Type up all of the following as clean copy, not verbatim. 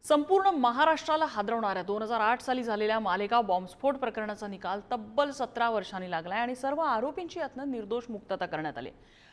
संपूर्ण महाराष्ट्राला हादरवणाऱ्या 2008 साली झालेल्या मालेगाव बॉम्बस्फोट प्रकरणाचा निकाल तब्बल 17 वर्षांनी लागलाय आणि सर्व आरोपींची यातनं निर्दोष मुक्तता करण्यात आली।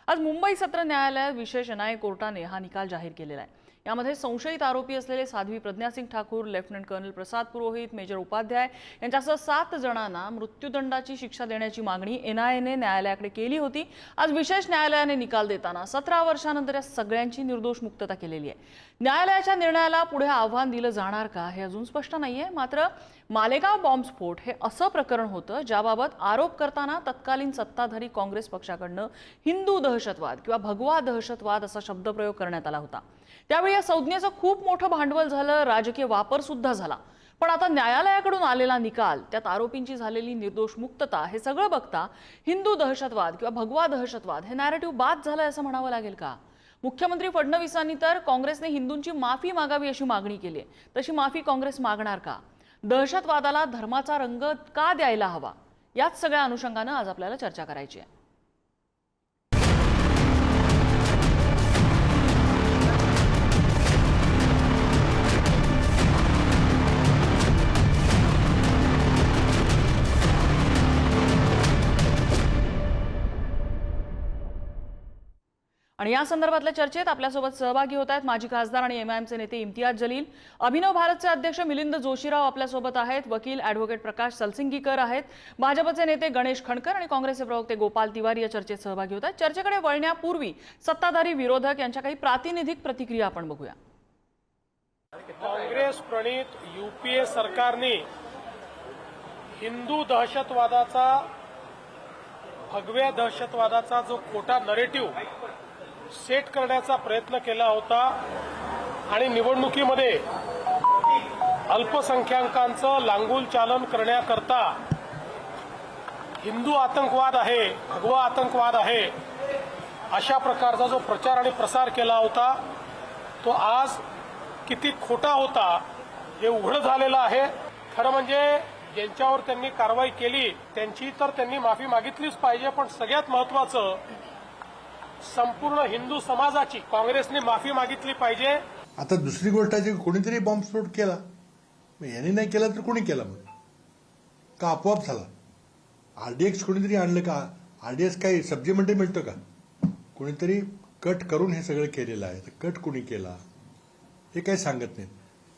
आज मुंबई सत्र न्यायालयात विशेष न्याय कोर्टाने हा निकाल जाहीर केलेला आहे। यामध्ये संशयित आरोपी असलेले Sadhvi Pragya Singh Thakur, lieutenant colonel Prasad Purohit, major Upadhyay यांच्यासह 7 जणांना मृत्यूदंडाची शिक्षा देण्याची मागणी एनआयएने न्यायालयाकडे केली होती। आज विशेष न्यायालयाने निकाल देताना 17 वर्षांनंतर या सगळ्यांची निर्दोष मुक्तता केलेली आहे। न्यायालयाच्या निर्णयाला पुढे आव्हान दिलं जाणार का हे अजून स्पष्ट नाहीये। मात्र मालेगाव बॉम्बस्फोट हे असं प्रकरण होतं ज्याबाबत आरोप करताना तत्कालीन सत्ताधारी काँग्रेस पक्षाकडून हिंदू दहशतवाद किंवा भगवा दहशतवाद असा शब्दप्रयोग करण्यात आला होता। त्यावेळी या संज्ञेचं खूप मोठं भांडवल झालं, राजकीय वापर सुद्धा झाला। पण आता न्यायालयाकडून आलेला निकाल, त्यात आरोपींची झालेली निर्दोष मुक्तता हे सगळं बघता हिंदू दहशतवाद किंवा भगवा दहशतवाद हे नॅरेटिव्ह बाद झालंय असं म्हणावं लागेल का? मुख्यमंत्री फडणवीसांनी तर काँग्रेसने हिंदूंची माफी मागावी अशी मागणी केली आहे। तशी माफी काँग्रेस मागणार का? दहशतवादाला धर्माचा रंग का द्यायला हवा? याच सगळ्या अनुषंगाने आज आपल्याला चर्चा करायची आहे। आणि या संदर्भातल्या चर्चेत आपल्यासोबत सहभागी होत आहेत माजी खासदार आणि एमआयएमचे नेते इम्तियाज जलील, अभिनव भारतचे अध्यक्ष मिलिंद जोशीराव आपल्यासोबत आहेत, वकील ॲडव्होकेट प्रकाश सलसिंगीकर आहेत, भाजपचे नेते गणेश खणकर आणि काँग्रेसचे प्रवक्ते गोपाल तिवारी या चर्चेत सहभागी होत आहेत। चर्चेकडे वळण्यापूर्वी सत्ताधारी विरोधक यांच्या काही प्रातिनिधिक प्रतिक्रिया आपण बघूया। काँग्रेस प्रणित यूपीए सरकारने हिंदू दहशतवादाचा, भगव्या दहशतवादाचा जो खोटा नरेटिव्ह सेट करण्याचा प्रयत्न केला होता आणि निवडणुकीमध्ये अल्पसंख्याकांचं लांगुल चालन करण्याकरता हिंदू आतंकवाद आहे, भगवा आतंकवाद आहे अशा प्रकारचा जो प्रचार आणि प्रसार केला होता तो आज किती खोटा होता हे उघड झालेलं आहे। खरं म्हणजे ज्यांच्यावर त्यांनी कारवाई केली त्यांची तर त्यांनी माफी मागितलीच पाहिजे, पण सगळ्यात महत्त्वाचं संपूर्ण हिंदू समाजाची काँग्रेसने माफी मागितली पाहिजे। आता दुसरी गोष्ट आहे की कोणीतरी बॉम्बस्फोट केला, मग यांनी नाही केला तर कोणी केला? मग का आपोआप झाला? आरडीएक्स कोणीतरी आणलं का? आरडीएक्स काही सब्जीमध्ये मिळतं का? कोणीतरी कट करून हे सगळं केलेलं आहे। कट कोणी केला हे काही सांगत नाहीत।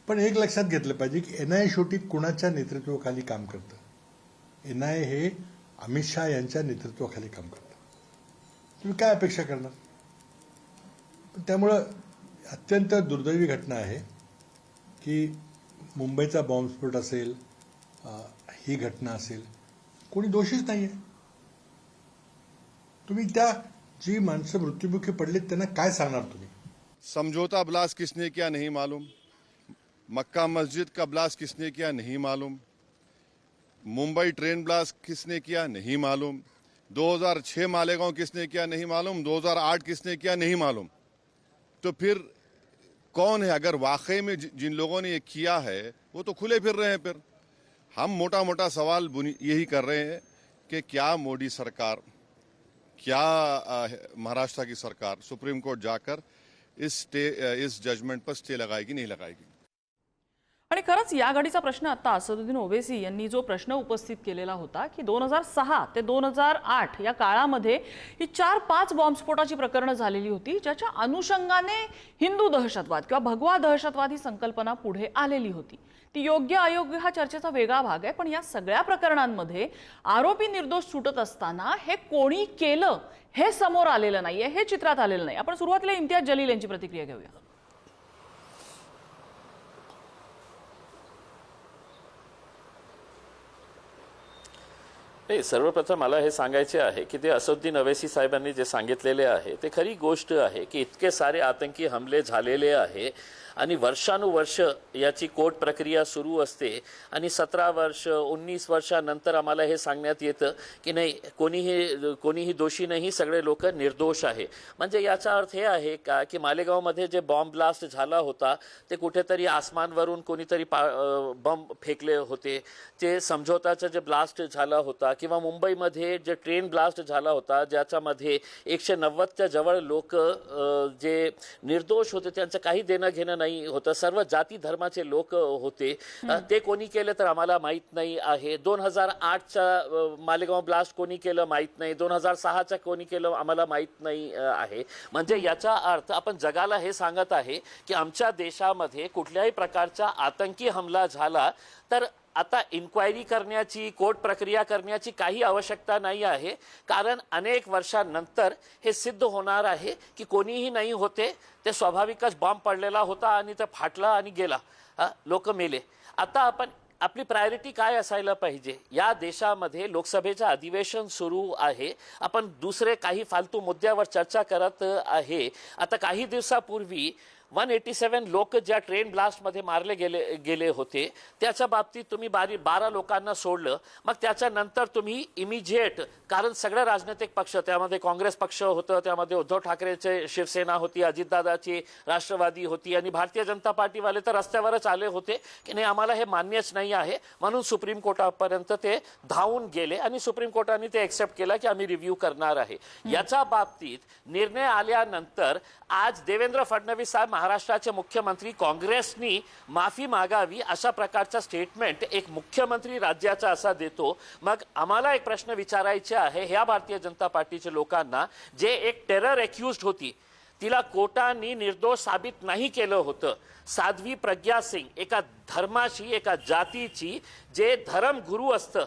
पण एक लक्षात घेतलं पाहिजे की एनआयए शेवटी कुणाच्या नेतृत्वाखाली काम करतं? एनआयए हे अमित शहा यांच्या नेतृत्वाखाली काम करतं। तुम्ही काय अपेक्षा करणार? त्यामुळं अत्यंत दुर्दैवी घटना आहे की मुंबईचा बॉम्बस्फोट असेल, ही घटना असेल, कोणी दोषीच नाही आहे। तुम्ही त्या जी माणसं मृत्युमुखी पडलीत त्यांना काय सांगणार तुम्ही? समझौता ब्लास्ट किसने किया नहीं मालूम, मक्का मस्जिद का ब्लास्ट किसने किया नहीं मालूम, मुंबई ट्रेन ब्लास्ट किसने किया नहीं मालूम, 2006 मालेगांव किसने किया नहीं मालूम, 2008 किसने किया नहीं मालूम। तो फिर कौन है? अगर वाकई में जिन लोगों ने ये किया है वो तो खुले फिर रहे हैं। फिर हम मोटा मोटा सवाल यही कर रहे हैं कि क्या मोदी सरकार, क्या महाराष्ट्र की सरकार सुप्रीम कोर्ट जाकर इस जजमेंट पर स्टे लगाएगी, नहीं लगाएगी? आणि खरंच या घडीचा प्रश्न आता असदुद्दीन ओवैसी यांनी जो प्रश्न उपस्थित केलेला होता की 2006 ते 2008 या काळामध्ये ही 4-5 बॉम्बस्फोटाची प्रकरणं झालेली होती ज्याच्या अनुषंगाने हिंदू दहशतवाद किंवा भगवा दहशतवाद ही संकल्पना पुढे आलेली होती। ती योग्य अयोग्य हा चर्चेचा वेगळा भाग आहे, पण या सगळ्या प्रकरणांमध्ये आरोपी निर्दोष सुटत असताना हे कोणी केलं हे समोर आलेलं नाहीये, हे चित्रात आलेलं नाही। आपण सुरुवातीला इम्तियाज जलील यांची प्रतिक्रिया घेऊया। नाही, सर्वप्रथम मला हे सांगायचे आहे की ते असदुद्दीन ओवैसी साहेबांनी जे सांगितलेले आहे ते खरी गोष्ट आहे की इतके सारे आतंकी हमले झालेले आहे आणि वर्षानुवर्ष याची कोर्ट प्रक्रिया सुरू असते आणि 17 वर्ष 19 वर्षानंतर आम्हाला हे सांगण्यात येतं की नाही, कोणीही दोषी नाही, सगळे लोक निर्दोष आहे। म्हणजे याचा अर्थ हे आहे का की मालेगावमध्ये जे बॉम्ब ब्लास्ट झाला होता ते कुठेतरी आसमानवरून कोणीतरी बॉम्ब फेकले होते, ते समझोताचं जे ब्लास्ट झाला होता किंवा मुंबईमध्ये जे ट्रेन ब्लास्ट झाला होता ज्याच्यामध्ये 190च्या जवळ लोक जे निर्दोष होते त्यांचं काही देणं घेणं नाही होतं. सर्व जाती धर्माचे लोक होते. ते कोणी केलं तर आम्हाला माहीत नाही आहे. 2008चा मालेगाव ब्लास्ट कोणी केलं माहीत नाही. 2006चा कोणी केलं आम्हाला माहीत नाही आहे. म्हणजे याचा अर्थ आपण जगाला हे सांगत आहे की आमच्या देशामध्ये कुठल्याही प्रकारचा आतंकी हमला झाला तर आता इन्क्वायरी करण्याची, कोर्ट प्रक्रिया करण्याची काही आवश्यकता नाही आहे. कारण अनेक वर्षांनंतर हे सिद्ध होणार आहे की कोणीही नाही होते, ते स्वाभाविकच बॉम्ब पडलेला होता आणि ते फाटला आणि गेला, लोक मेले. आता आपण आपली प्रायोरिटी काय असायला पाहिजे? या देशामध्ये लोकसभेचं अधिवेशन सुरू आहे. आपण दुसरे काही फालतू मुद्द्यावर चर्चा करत आहे. आता काही दिवसापूर्वी 187 लोक ज्या ट्रेन ब्लास्टमध्ये मारले गेले होते त्याच्या बाबतीत तुम्ही 12 लोकांना सोडलं. मग त्याच्यानंतर तुम्ही इमिजिएट, कारण सगळे राजनैतिक पक्ष, त्यामध्ये काँग्रेस पक्ष होतं, त्यामध्ये उद्धव ठाकरेचे शिवसेना होती, अजितदादाची राष्ट्रवादी होती आणि भारतीय जनता पार्टीवाले तर रस्त्यावरच आले होते की नाही आम्हाला हे मान्यच नाही आहे. म्हणून सुप्रीम कोर्टापर्यंत ते धावून गेले आणि सुप्रीम कोर्टाने ते एक्सेप्ट केलं की आम्ही रिव्ह्यू करणार आहे. याच्या बाबतीत निर्णय आल्यानंतर आज देवेंद्र फडणवीस साहेब, महाराष्ट्राचे मुख्यमंत्री, काँग्रेसनी माफी मागावी अशा प्रकारचा स्टेटमेंट एक मुख्यमंत्री राज्याचा असा देतो. मग आम्हाला एक प्रश्न विचारायचे आहे ह्या भारतीय जनता पार्टीच्या लोकांना, जे एक टेरर एक्युज्ड होती, तिला कोर्टाने निर्दोष साबित नाही केलं होतं. साध्वी प्रज्ञा सिंग, एका धर्माची, एका जातीची, जे धर्मगुरू असतं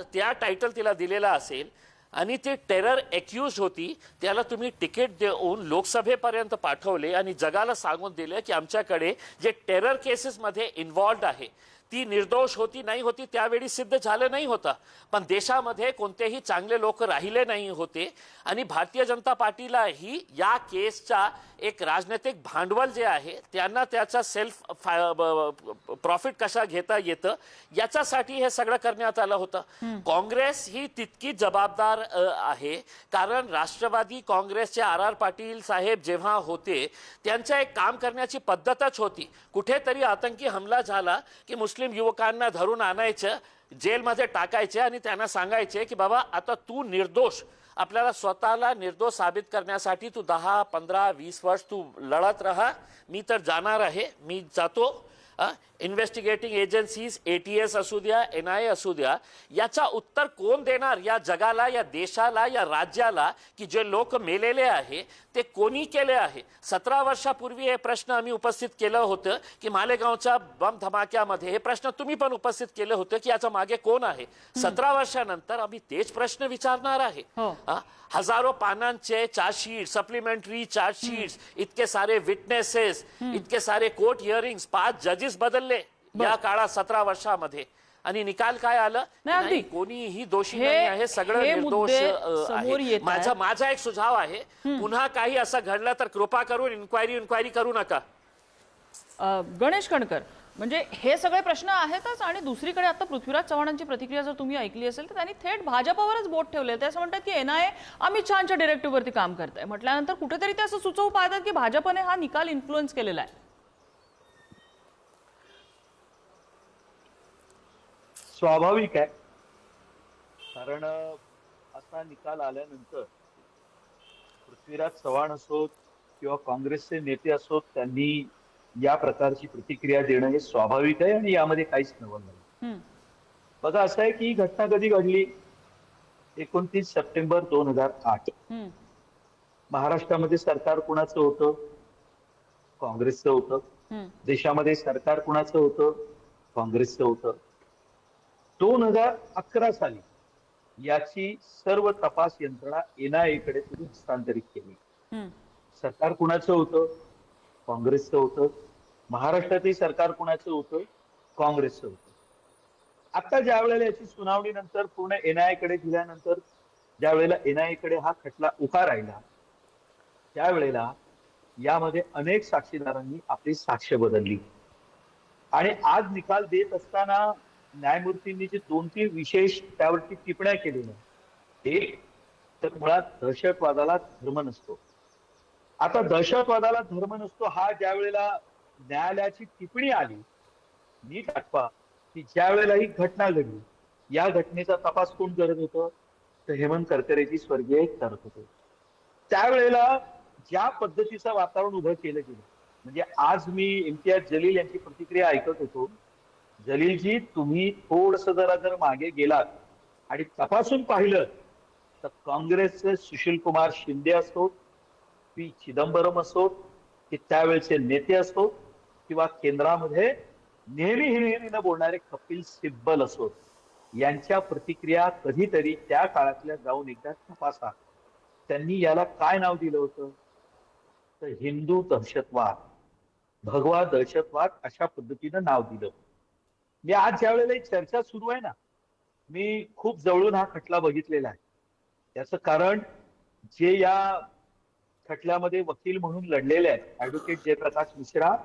त्या टायटल तिला दिलेला असेल आणि ती टेरर एक्युज होती, त्याला तुम्ही तिकीट देऊन लोकसभेपर्यंत पाठवले आणि जगाला सांगून दिले की आमच्याकडे जे टेरर केसेसमध्ये इन्व्हॉल्ड आहे ती निर्दोष होती, नाही होती, त्यावेळी सिद्ध झालं नाही होता. पण देशामध्ये कोणतेही चांगले लोक राहिले नाही होते आणि भारतीय जनता पार्टीलाही या केसचा एक राजनैतिक भांडवल जे आहे त्यांना त्याचा सेल्फ प्रॉफिट कशा घेता येतं याच्यासाठी हे सगळं करण्यात आलं होतं. काँग्रेस ही तितकी जबाबदार आहे, कारण राष्ट्रवादी काँग्रेसचे RR पाटील साहेब जेव्हा होते त्यांचं एक काम करण्याची पद्धतच होती. कुठेतरी आतंकी हमला झाला की मुस्लिम युवकांना धरून आणायचं, जेलमध्ये टाकायचे आणि त्यांना सांगायचे की बाबा आता तू निर्दोष, आपल्याला स्वतःला निर्दोष साबित करण्यासाठी तू 10, 15, 20 वर्ष तू लढत राहा, मी तर जाणार आहे, मी जातो. इन्व्हेस्टिगेटिंग एजन्सीज, ATS असू द्या, NIA असू द्या, याचा उत्तर कोण देणार या जगाला, या देशाला, या राज्याला की जे लोक मेलेले आहे ते कोणी केले आहे? 17 वर्षापूर्वी हे प्रश्न आम्ही उपस्थित केलं होतं की मालेगावच्या बम धमाक्यामध्ये, हे प्रश्न तुम्ही पण उपस्थित केलं होतं की याच्या मागे कोण आहे. 17 वर्षानंतर आम्ही तेच प्रश्न विचारणार आहे. हजारो पानांचे चार्जशीट, सप्लिमेंटरी चार्जशीट्स, इतके सारे विटनेसेस, इतके सारे कोर्ट हिअरिंग्स, 5 जजेस बदलले या काळात 17 वर्षामध्ये आणि निकाल काय आलं? नाही, कोणीही दोषी नाही आहे, सगळं निर्दोष आहे. माझा एक सुझाव आहे, पुन्हा काही असं घडलं तर कृपा करून इन्क्वायरी करू नका. गणेश कणकर, म्हणजे हे सगळे प्रश्न आहेतच आणि दुसरीकडे आता पृथ्वीराज चव्हाणांची प्रतिक्रिया जर तुम्ही ऐकली असेल तर त्यांनी थेट भाजपवरच बोट ठेवले. ते असं म्हणतात की NIA अमित शहाच्या डिरेक्टिव्हवरती काम करत आहे. म्हटल्यानंतर कुठेतरी ते असं सुचवू पाहतात की भाजपने हा निकाल इन्फ्लुएन्स केलेला आहे. स्वाभाविक आहे, कारण असा निकाल आल्यानंतर पृथ्वीराज चव्हाण असोत किंवा काँग्रेसचे नेते असोत, त्यांनी या प्रकारची प्रतिक्रिया देणं हे स्वाभाविक आहे आणि यामध्ये काहीच नवल नाही. बघा, असं आहे की घटना कधी घडली? 29 सप्टेंबर 2008. महाराष्ट्रामध्ये सरकार कुणाचं होतं? काँग्रेसचं होतं. देशामध्ये सरकार कुणाचं होतं? काँग्रेसचं होतं. 2011 साली याची सर्व तपास यंत्रणा NIA कडे तुम्ही हस्तांतरित केली. सरकार कुणाचं होतं? काँग्रेसचं होतं. महाराष्ट्रातील सरकार कुणाचं होतं? काँग्रेसचं होतं. आता ज्या वेळेला याची सुनावणी नंतर पूर्ण NIA कडे दिल्यानंतर, ज्या वेळेला NIA कडे हा खटला उभा राहिला, त्यावेळेला यामध्ये अनेक साक्षीदारांनी आपली साक्ष बदलली आणि आज निकाल देत असताना न्यायमूर्तींनी जे 2-3 विशेष त्यावरती टिप्पण्या केलेल्या, एक तर मुळात दहशतवादाला धर्म नसतो. आता दहशतवादाला धर्म नसतो हा ज्या वेळेला न्यायालयाची टिप्पणी आली, नीट आठवा की ज्या वेळेला ही घटना घडली, या घटनेचा तपास कोण करत होतं? तर हेमंत करकरेजी स्वर्गीय करत होते. त्यावेळेला ज्या पद्धतीचं वातावरण उभं केलं गेलं, म्हणजे आज मी इम्तियाज जलील यांची प्रतिक्रिया ऐकत होतो. जलीलजी, तुम्ही थोडस जर मागे गेलात आणि तपासून पाहिलं तर काँग्रेसचे सुशील कुमार शिंदे असो, पी चिदंबरम असो, की त्यावेळेचे नेते असो, किंवा केंद्रामध्ये नेहमी हिरिहिरीनं बोलणारे कपिल सिब्बल असो, यांच्या प्रतिक्रिया कधीतरी त्या काळातल्या जाऊन एकदा तपासा. त्यांनी याला काय नाव दिलं होतं तर हिंदू दहशतवाद, भगवा दहशतवाद अशा पद्धतीनं नाव दिलं. मी आज ज्या वेळेला चर्चा सुरू आहे ना, मी खूप जवळून हा खटला बघितलेला आहे. याचं कारण जे या खटल्यामध्ये वकील म्हणून लढलेले आहेत ऍडव्होकेट जयप्रकाश मिश्रा,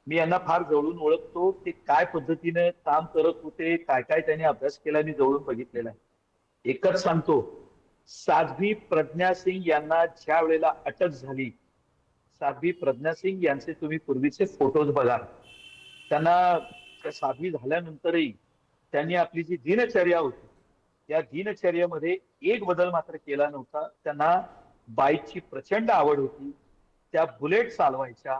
मी यांना फार जवळून ओळखतो. ते काय पद्धतीने काम करत होते, काय काय त्यांनी अभ्यास केला, मी जवळून बघितलेला आहे. एकच सांगतो, साध्वी प्रज्ञा सिंग यांना ज्या वेळेला अटक झाली, साध्वी प्रज्ञा सिंग यांचे तुम्ही पूर्वीचे फोटोज बघा. त्यांना साध्वी झाल्यानंतरही त्यांनी आपली जी दिनचर्या होती, त्या दिनचर्येमध्ये एक बदल मात्र केला नव्हता. त्यांना बाईकची प्रचंड आवड होती, त्या बुलेट चालवायच्या.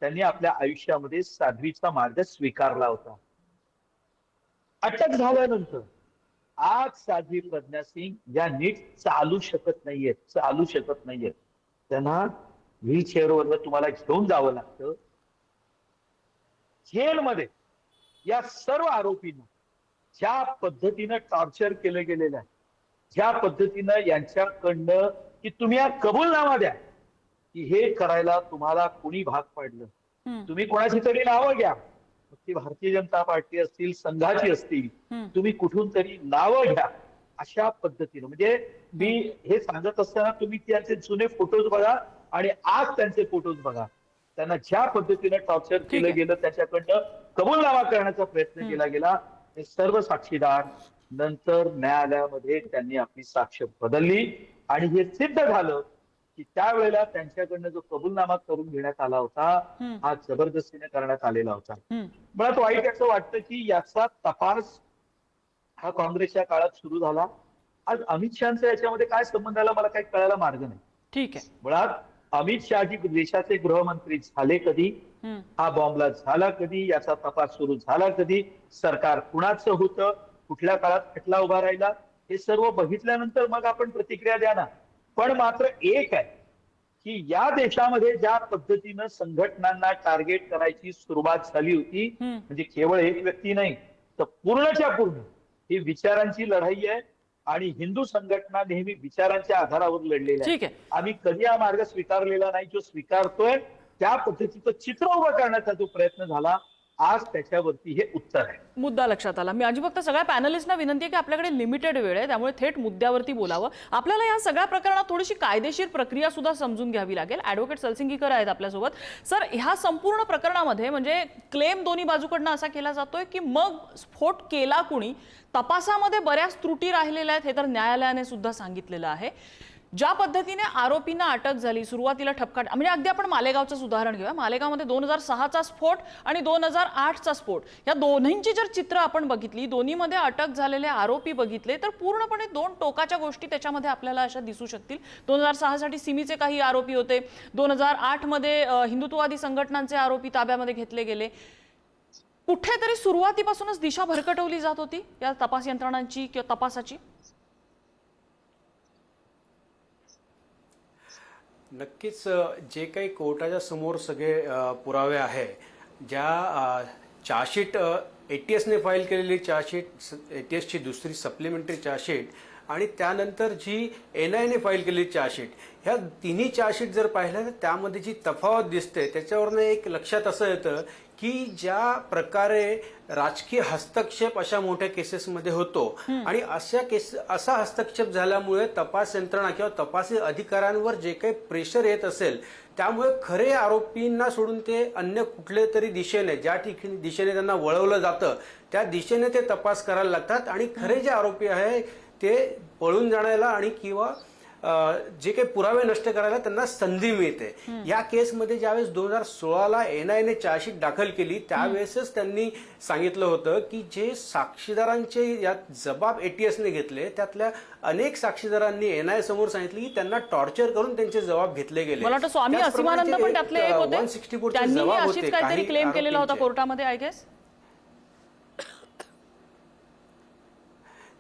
त्यांनी आपल्या आयुष्यामध्ये साध्वीचा मार्ग स्वीकारला होता. अटक झाल्यानंतर आज साध्वी प्रज्ञा सिंग या नीट चालू शकत नाहीयेत. त्यांना व्हीलचेअरवरनं तुम्हाला घेऊन जावं लागतं. जेलमध्ये या सर्व आरोपींना ज्या पद्धतीनं टॉर्चर केलं गेलेलं आहे, ज्या पद्धतीनं यांच्याकडनं की तुम्ही या कबूलनामा द्या की हे करायला तुम्हाला कुणी भाग पाडलं, तुम्ही कोणाची तरी नावं घ्या, मग ती भारतीय जनता पार्टी असतील, संघाची असतील, तुम्ही कुठून तरी नावं घ्या, अशा पद्धतीनं. म्हणजे मी हे सांगत असताना तुम्ही त्यांचे जुने फोटोज बघा आणि आज त्यांचे फोटोज बघा. त्यांना ज्या पद्धतीनं टॉर्चर केलं गेलं, त्याच्याकडनं कबूलनामा करण्याचा प्रयत्न केला गेला. हे सर्व साक्षीदार नंतर न्यायालयामध्ये त्यांनी आपली साक्ष बदलली आणि हे सिद्ध झालं की त्यावेळेला त्यांच्याकडनं जो कबूलनामा करून घेण्यात आला होता, हा जबरदस्तीने करण्यात आलेला होता. मला तो वाईट असं वाटतं की याचा तपास हा काँग्रेसच्या काळात सुरू झाला. आज अमित शहाचा याच्यामध्ये काय संबंध आला मला काही कळायला मार्ग नाही. ठीक आहे. मुळात अमित शहाजी देशाचे गृहमंत्री झाले कधी, हा बॉम्बला झाला कधी, याचा तपास सुरू झाला कधी, सरकार कुणाचं होतं, कुठल्या काळात खटला उभा राहिला, हे सर्व बघितल्यानंतर मग आपण प्रतिक्रिया द्या ना. पण मात्र एक आहे की या देशामध्ये ज्या पद्धतीनं संघटनांना टार्गेट करायची सुरुवात झाली होती, म्हणजे केवळ एक व्यक्ती नाही तर पूर्णच्या पूर्ण ही विचारांची लढाई आहे. आणि हिंदू संघटना नेहमी विचारांच्या आधारावर लढलेल्या ठीक आहे. आहे. आम्ही कधी हा मार्ग स्वीकारलेला नाही. जो स्वीकारतोय त्या पद्धतीचं चित्र उभं करण्याचा जो प्रयत्न झाला, आज त्याच्यावरती हे उत्तर आहे. मुद्दा लक्षात आला. मी फक्त सगळ्या पॅनलिस्टना विनंती आहे की आपल्याकडे लिमिटेड वेळ आहे, त्यामुळे थेट मुद्द्यावरती बोलावं. आपल्याला या सगळ्या प्रकरणात थोडीशी कायदेशीर प्रक्रिया सुद्धा समजून घ्यावी लागेल. ॲडव्होकेट सलसिंगीकर आहेत आपल्यासोबत. सर, ह्या संपूर्ण प्रकरणामध्ये म्हणजे क्लेम दोन्ही बाजूकडनं असा केला जातोय की मग स्फोट केला कुणी, तपासामध्ये बऱ्याच त्रुटी राहिलेल्या आहेत, हे तर न्यायालयाने सुद्धा सांगितलेलं आहे. ज्या पद्धतीने आरोपींना अटक झाली, सुरुवातीला ठपकाट, म्हणजे अगदी आपण मालेगावचं उदाहरण घेऊया. मालेगावमध्ये 2006चा स्फोट आणि 2008चा स्फोट, या दोन्हींची जर चित्र आपण बघितली, दोन्हीमध्ये अटक झालेले आरोपी बघितले, तर पूर्णपणे दोन टोकाच्या गोष्टी त्याच्यामध्ये आपल्याला अशा दिसू शकतील. 2006 साठी सिमीचे काही आरोपी होते, 2008 मध्ये हिंदुत्ववादी संघटनांचे आरोपी ताब्यामध्ये घेतले गेले. कुठेतरी सुरुवातीपासूनच दिशा भरकटवली जात होती या तपास यंत्रणांची किंवा तपासाची. नक्कीच जे काही कोर्टाच्या समोर सगळे पुरावे आहे, ज्या चार्जशीट एटीएसने फाईल केलेली चार्जशीट, एटीएसची दुसरी सप्लिमेंटरी चार्जशीट आणि त्यानंतर जी एनआयने फाईल केलेली चार्जशीट, ह्या तिन्ही चार्जशीट जर पाहिल्या तर त्यामध्ये जी तफावत दिसते त्याच्यावरनं एक लक्षात असं येतं की ज्या प्रकारे राजकीय हस्तक्षेप अशा मोठ्या केसेसमध्ये होतो आणि असा हस्तक्षेप झाल्यामुळे तपास यंत्रणा किंवा तपासी अधिकाऱ्यांवर जे काही प्रेशर येत असेल, त्यामुळे खरे आरोपींना सोडून ते अन्य कुठले तरी दिशेने, ज्या ठिकाणी दिशेने त्यांना वळवलं जातं त्या दिशेने ते तपास करायला लागतात आणि खरे जे आरोपी आहे ते पळून जाण्याला आणि किंवा जे काही पुरावे नष्ट करायला त्यांना संधी मिळते. या केसमध्ये ज्यावेळेस 2016ला एनआयएने चार्जशीट दाखल केली त्यावेळेसच त्यांनी सांगितलं होतं की जे साक्षीदारांचे यात जबाब एटीएसने घेतले त्यातल्या अनेक साक्षीदारांनी एनआयए समोर सांगितले की त्यांना टॉर्चर करून त्यांचे जबाब घेतले गेले. मला वाटतं स्वामी असीमानंद पण त्यातले एक होते, 164 चे त्यांनी जबाब अशीच होते काहीतरी काही क्लेम केलेला होता आरोपींचे. कोर्टामध्ये आय गेस.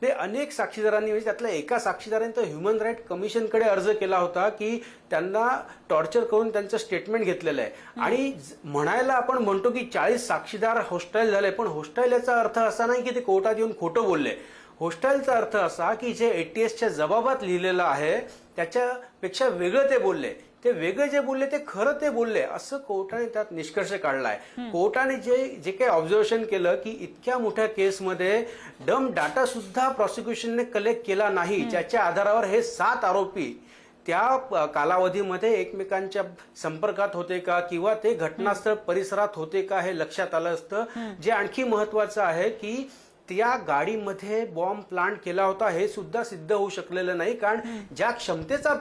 ते अनेक साक्षीदारांनी म्हणजे त्यातल्या एका साक्षीदाराने तर ह्युमन राईट कमिशनकडे अर्ज केला होता की त्यांना टॉर्चर करून त्यांचं स्टेटमेंट घेतलेलं आहे. आणि म्हणायला आपण म्हणतो की 40 साक्षीदार होस्टाईल झाले, पण होस्टाईल याचा अर्थ असा नाही की ते कोर्टात येऊन खोटं बोलले. होस्टाईलचा अर्थ असा की जे एटीएसच्या जबाबात लिहिलेलं आहे त्याच्यापेक्षा वेगळं ते बोलले, ते वेगळे जे बोलले ते खरं ते बोलले असं कोर्टाने त्यात निष्कर्ष काढलाय. कोर्टाने जे काही ऑब्झर्वेशन केलं की इतक्या मोठ्या केसमध्ये डम डाटा सुद्धा प्रॉसिक्युशनने कलेक्ट केला नाही, ज्याच्या आधारावर हे 7 आरोपी त्या कालावधीमध्ये एकमेकांच्या संपर्कात होते का किंवा ते घटनास्थळ परिसरात होते का हे लक्षात आलं असतं. जे आणखी महत्वाचं आहे की त्या गाडीमध्ये बॉम्ब प्लांट केला होता हे सुद्धा सिद्ध होऊ शकलेलं नाही, कारण ज्या क्षमतेचा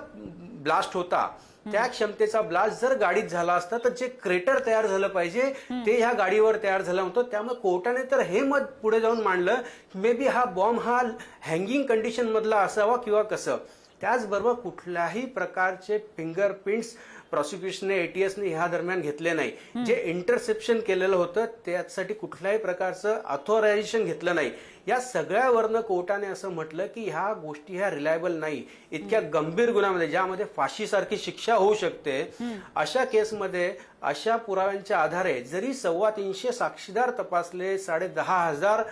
ब्लास्ट होता त्या क्षमतेचा ब्लास्ट जर गाडीत झाला असता तर जे क्रेटर तयार झालं पाहिजे ते ह्या गाडीवर तयार झालं होतं. त्यामुळे कोर्टाने तर हे मत पुढे जाऊन मांडलं मे बी हा बॉम्ब हा हँगिंग कंडिशन मधला असावा किंवा कसं. त्याचबरोबर कुठल्याही प्रकारचे फिंगरप्रिंट्स प्रॉसिक्युशनने एटीएसने ह्या दरम्यान घेतले नाही. जे इंटरसेप्शन केलेलं होतं त्यासाठी कुठल्याही प्रकारचं ऑथोरायझेशन घेतलं नाही. या सगळ्यावरनं कोर्टाने असं म्हटलं की ह्या गोष्टी ह्या रिलायबल नाही. इतक्या गंभीर गुन्ह्यामध्ये ज्यामध्ये फाशीसारखी शिक्षा होऊ शकते अशा केसमध्ये अशा पुराव्यांच्या आधारे जरी 350 साक्षीदार तपासले, 10,500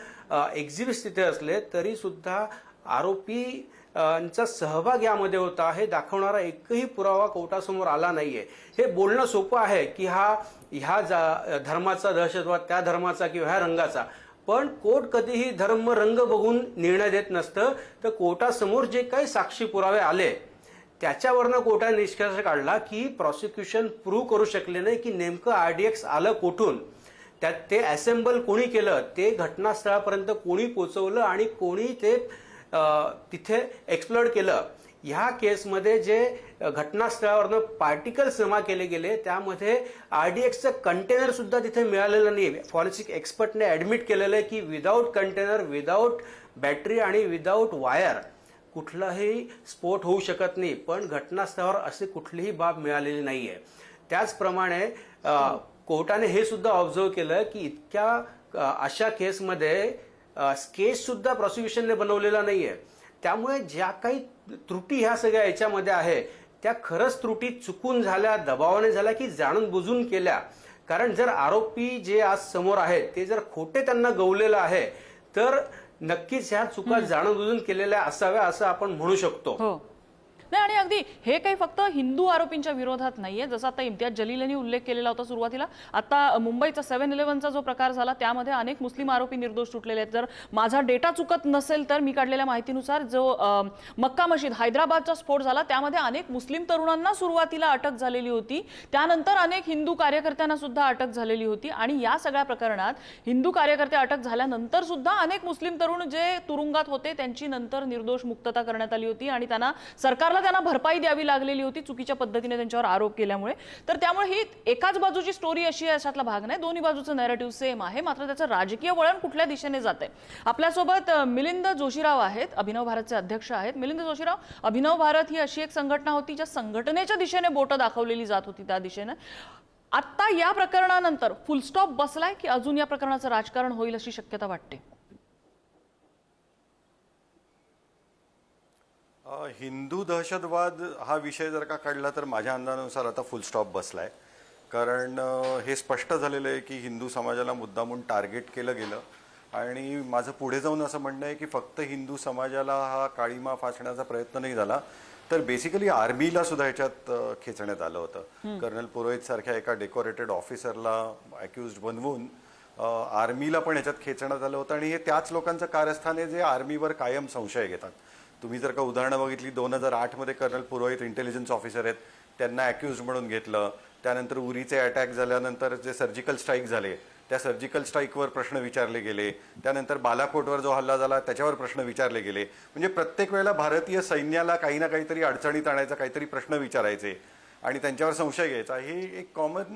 एक्झिबिट्स तिथे असले तरी सुद्धा आरोपी चा सहभाग यामध्ये होता हे दाखवणारा एकही पुरावा कोर्टासमोर आला नाहीये. हे बोलणं सोपं आहे की ह्या धर्माचा दहशतवाद, त्या धर्माचा किंवा ह्या रंगाचा, पण कोर्ट कधीही धर्म रंग बघून निर्णय देत नसतं. तर कोर्टासमोर जे काही साक्षी पुरावे आले त्याच्यावरनं कोर्टाने निष्कर्ष काढला की प्रॉसिक्युशन प्रूव्ह करू शकले नाही की नेमकं आरडीएक्स आलं कुठून, त्यात ते असेंबल कोणी केलं, ते घटनास्थळापर्यंत कोणी पोहोचवलं आणि कोणी ते तिथे एक्सप्लोर केलं. ह्या केसमध्ये जे घटनास्थळावरनं पार्टिकल्स जमा केले गेले त्यामध्ये आरडीएक्सचं कंटेनर सुद्धा तिथे मिळालेलं नाही. फॉरेन्सिक एक्सपर्टने ऍडमिट केलेलं आहे की विदाऊट कंटेनर, विदाऊट बॅटरी आणि विदाऊट वायर कुठलाही स्फोट होऊ शकत नाही, पण घटनास्थळावर असे कुठलीही बाब मिळालेली नाहीये. त्याचप्रमाणे कोर्टाने हे सुद्धा ऑब्झर्व केलं की इतक्या अशा केसमध्ये केस सुद्धा प्रॉसिक्युशनने बनवलेला नाहीये. त्यामुळे ज्या काही त्रुटी ह्या सगळ्या याच्यामध्ये आहे त्या खरंच त्रुटी चुकून झाल्या, दबावाने झाल्या की जाणून बुजून केल्या. कारण जर आरोपी जे आज समोर आहेत ते जर खोटे त्यांना गवलेलं आहे तर नक्कीच ह्या चुका जाणून बुजून केलेल्या असाव्या असं आपण म्हणू शकतो. हो नाही, आणि अगदी हे काही फक्त हिंदू आरोपींच्या विरोधात नाहीये. जसं आता इम्तियाज जलील यांनी उल्लेख केलेला होता सुरुवातीला. आता मुंबईचा 7-11चा जो प्रकार झाला त्यामध्ये अनेक मुस्लिम आरोपी निर्दोष सुटलेले आहेत. जर माझा डेटा चुकत नसेल तर मी काढलेल्या माहितीनुसार जो मक्का मशीद हैदराबादचा स्फोट झाला त्यामध्ये अनेक मुस्लिम तरुणांना सुरुवातीला अटक झालेली होती, त्यानंतर अनेक हिंदू कार्यकर्त्यांना सुद्धा अटक झालेली होती. आणि या सगळ्या प्रकरणात हिंदू कार्यकर्ते अटक झाल्यानंतर सुद्धा अनेक मुस्लिम तरुण जे तुरुंगात होते त्यांची नंतर निर्दोष मुक्तता करण्यात आली होती आणि त्यांना भरपाई द्यावी लागलेली होती चुकीच्या पद्धतीने त्यांच्यावर आरोप केल्यामुळे. तर त्यामुळे ही एकाच बाजूची स्टोरी अशी आहे अशातला भाग नाही, दोन्ही बाजूचं नॅरेटिव्ह सेम आहे, मात्र त्याचं राजकीय वळण कुठल्या दिशेने जाते. आपल्यासोबत मिलिंद जोशीराव आहेत, अभिनव भारतचे अध्यक्ष आहेत. मिलिंद जोशीराव, अभिनव भारत ही अशी एक संघटना होती ज्या संघटनेच्या दिशेने बोटं दाखवलेली जात होती त्या दिशेने. आता या प्रकरणानंतर फुलस्टॉप बसलाय की अजून या प्रकरणाचं राजकारण होईल अशी शक्यता वाटते? हिंदू दहशतवाद हा विषय जर का काढला तर माझ्या अंदाजानुसार आता फुल स्टॉप बसलाय. कारण हे स्पष्ट झालेलं आहे की हिंदू समाजाला मुद्दामून टार्गेट केलं गेलं. आणि माझं पुढे जाऊन असं म्हणणं आहे की फक्त हिंदू समाजाला हा काळीमा फासण्याचा प्रयत्न नाही झाला तर बेसिकली आर्मीला सुद्धा ह्याच्यात खेचण्यात आलं होतं. कर्नल पुरोहित सारख्या एका डेकोरेटेड ऑफिसरला अक्युज्ड बनवून आर्मीला पण ह्याच्यात खेचण्यात आलं होतं. आणि हे त्याच लोकांचं कारस्थान आहे जे आर्मीवर कायम संशय घेतात. तुम्ही जर का उदाहरणं बघितली 2008 मध्ये कर्नल पुरोहित इंटेलिजन्स ऑफिसर आहेत त्यांना अक्युज्ड म्हणून घेतलं. त्यानंतर उरीचे अटॅक झाल्यानंतर जे सर्जिकल स्ट्राईक झाले त्या सर्जिकल स्ट्राईकवर प्रश्न विचारले गेले, त्यानंतर बालाकोटवर जो हल्ला झाला त्याच्यावर प्रश्न विचारले गेले. म्हणजे प्रत्येक वेळेला भारतीय सैन्याला काही ना काहीतरी अडचणीत आणायचा, काहीतरी प्रश्न विचारायचे आणि त्यांच्यावर संशय घ्यायचा, ही एक कॉमन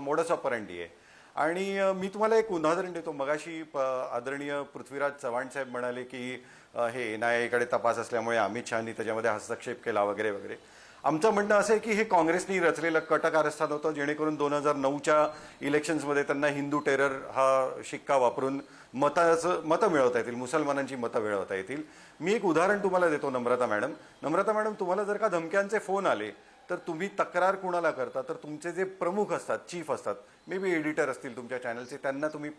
मोडस ऑपरंडी आहे. आणि मी तुम्हाला एक उदाहरण देतो. मगाशी आदरणीय पृथ्वीराज चव्हाण साहेब म्हणाले की हे NIA कडे तपास असल्यामुळे अमित शहानी त्याच्यामध्ये हस्तक्षेप केला वगैरे वगैरे. आमचं म्हणणं असं आहे की हे काँग्रेसनी रचलेलं कटकारस्थान होतं, जेणेकरून 2009च्या इलेक्शन्समध्ये त्यांना हिंदू टेरर हा शिक्का वापरून मतं मिळवता येतील, मुसलमानांची मतं मिळवता येतील. मी एक उदाहरण तुम्हाला देतो. नम्रता मॅडम, तुम्हाला जर का धमक्यांचे फोन आले तर तुम्ही तक्रार कुणाला करता? तर तुमचे जे प्रमुख असतात, चीफ असतात, मे बी एडिटर असतील तुमच्या चॅनलचे, त्यांना तुम्ही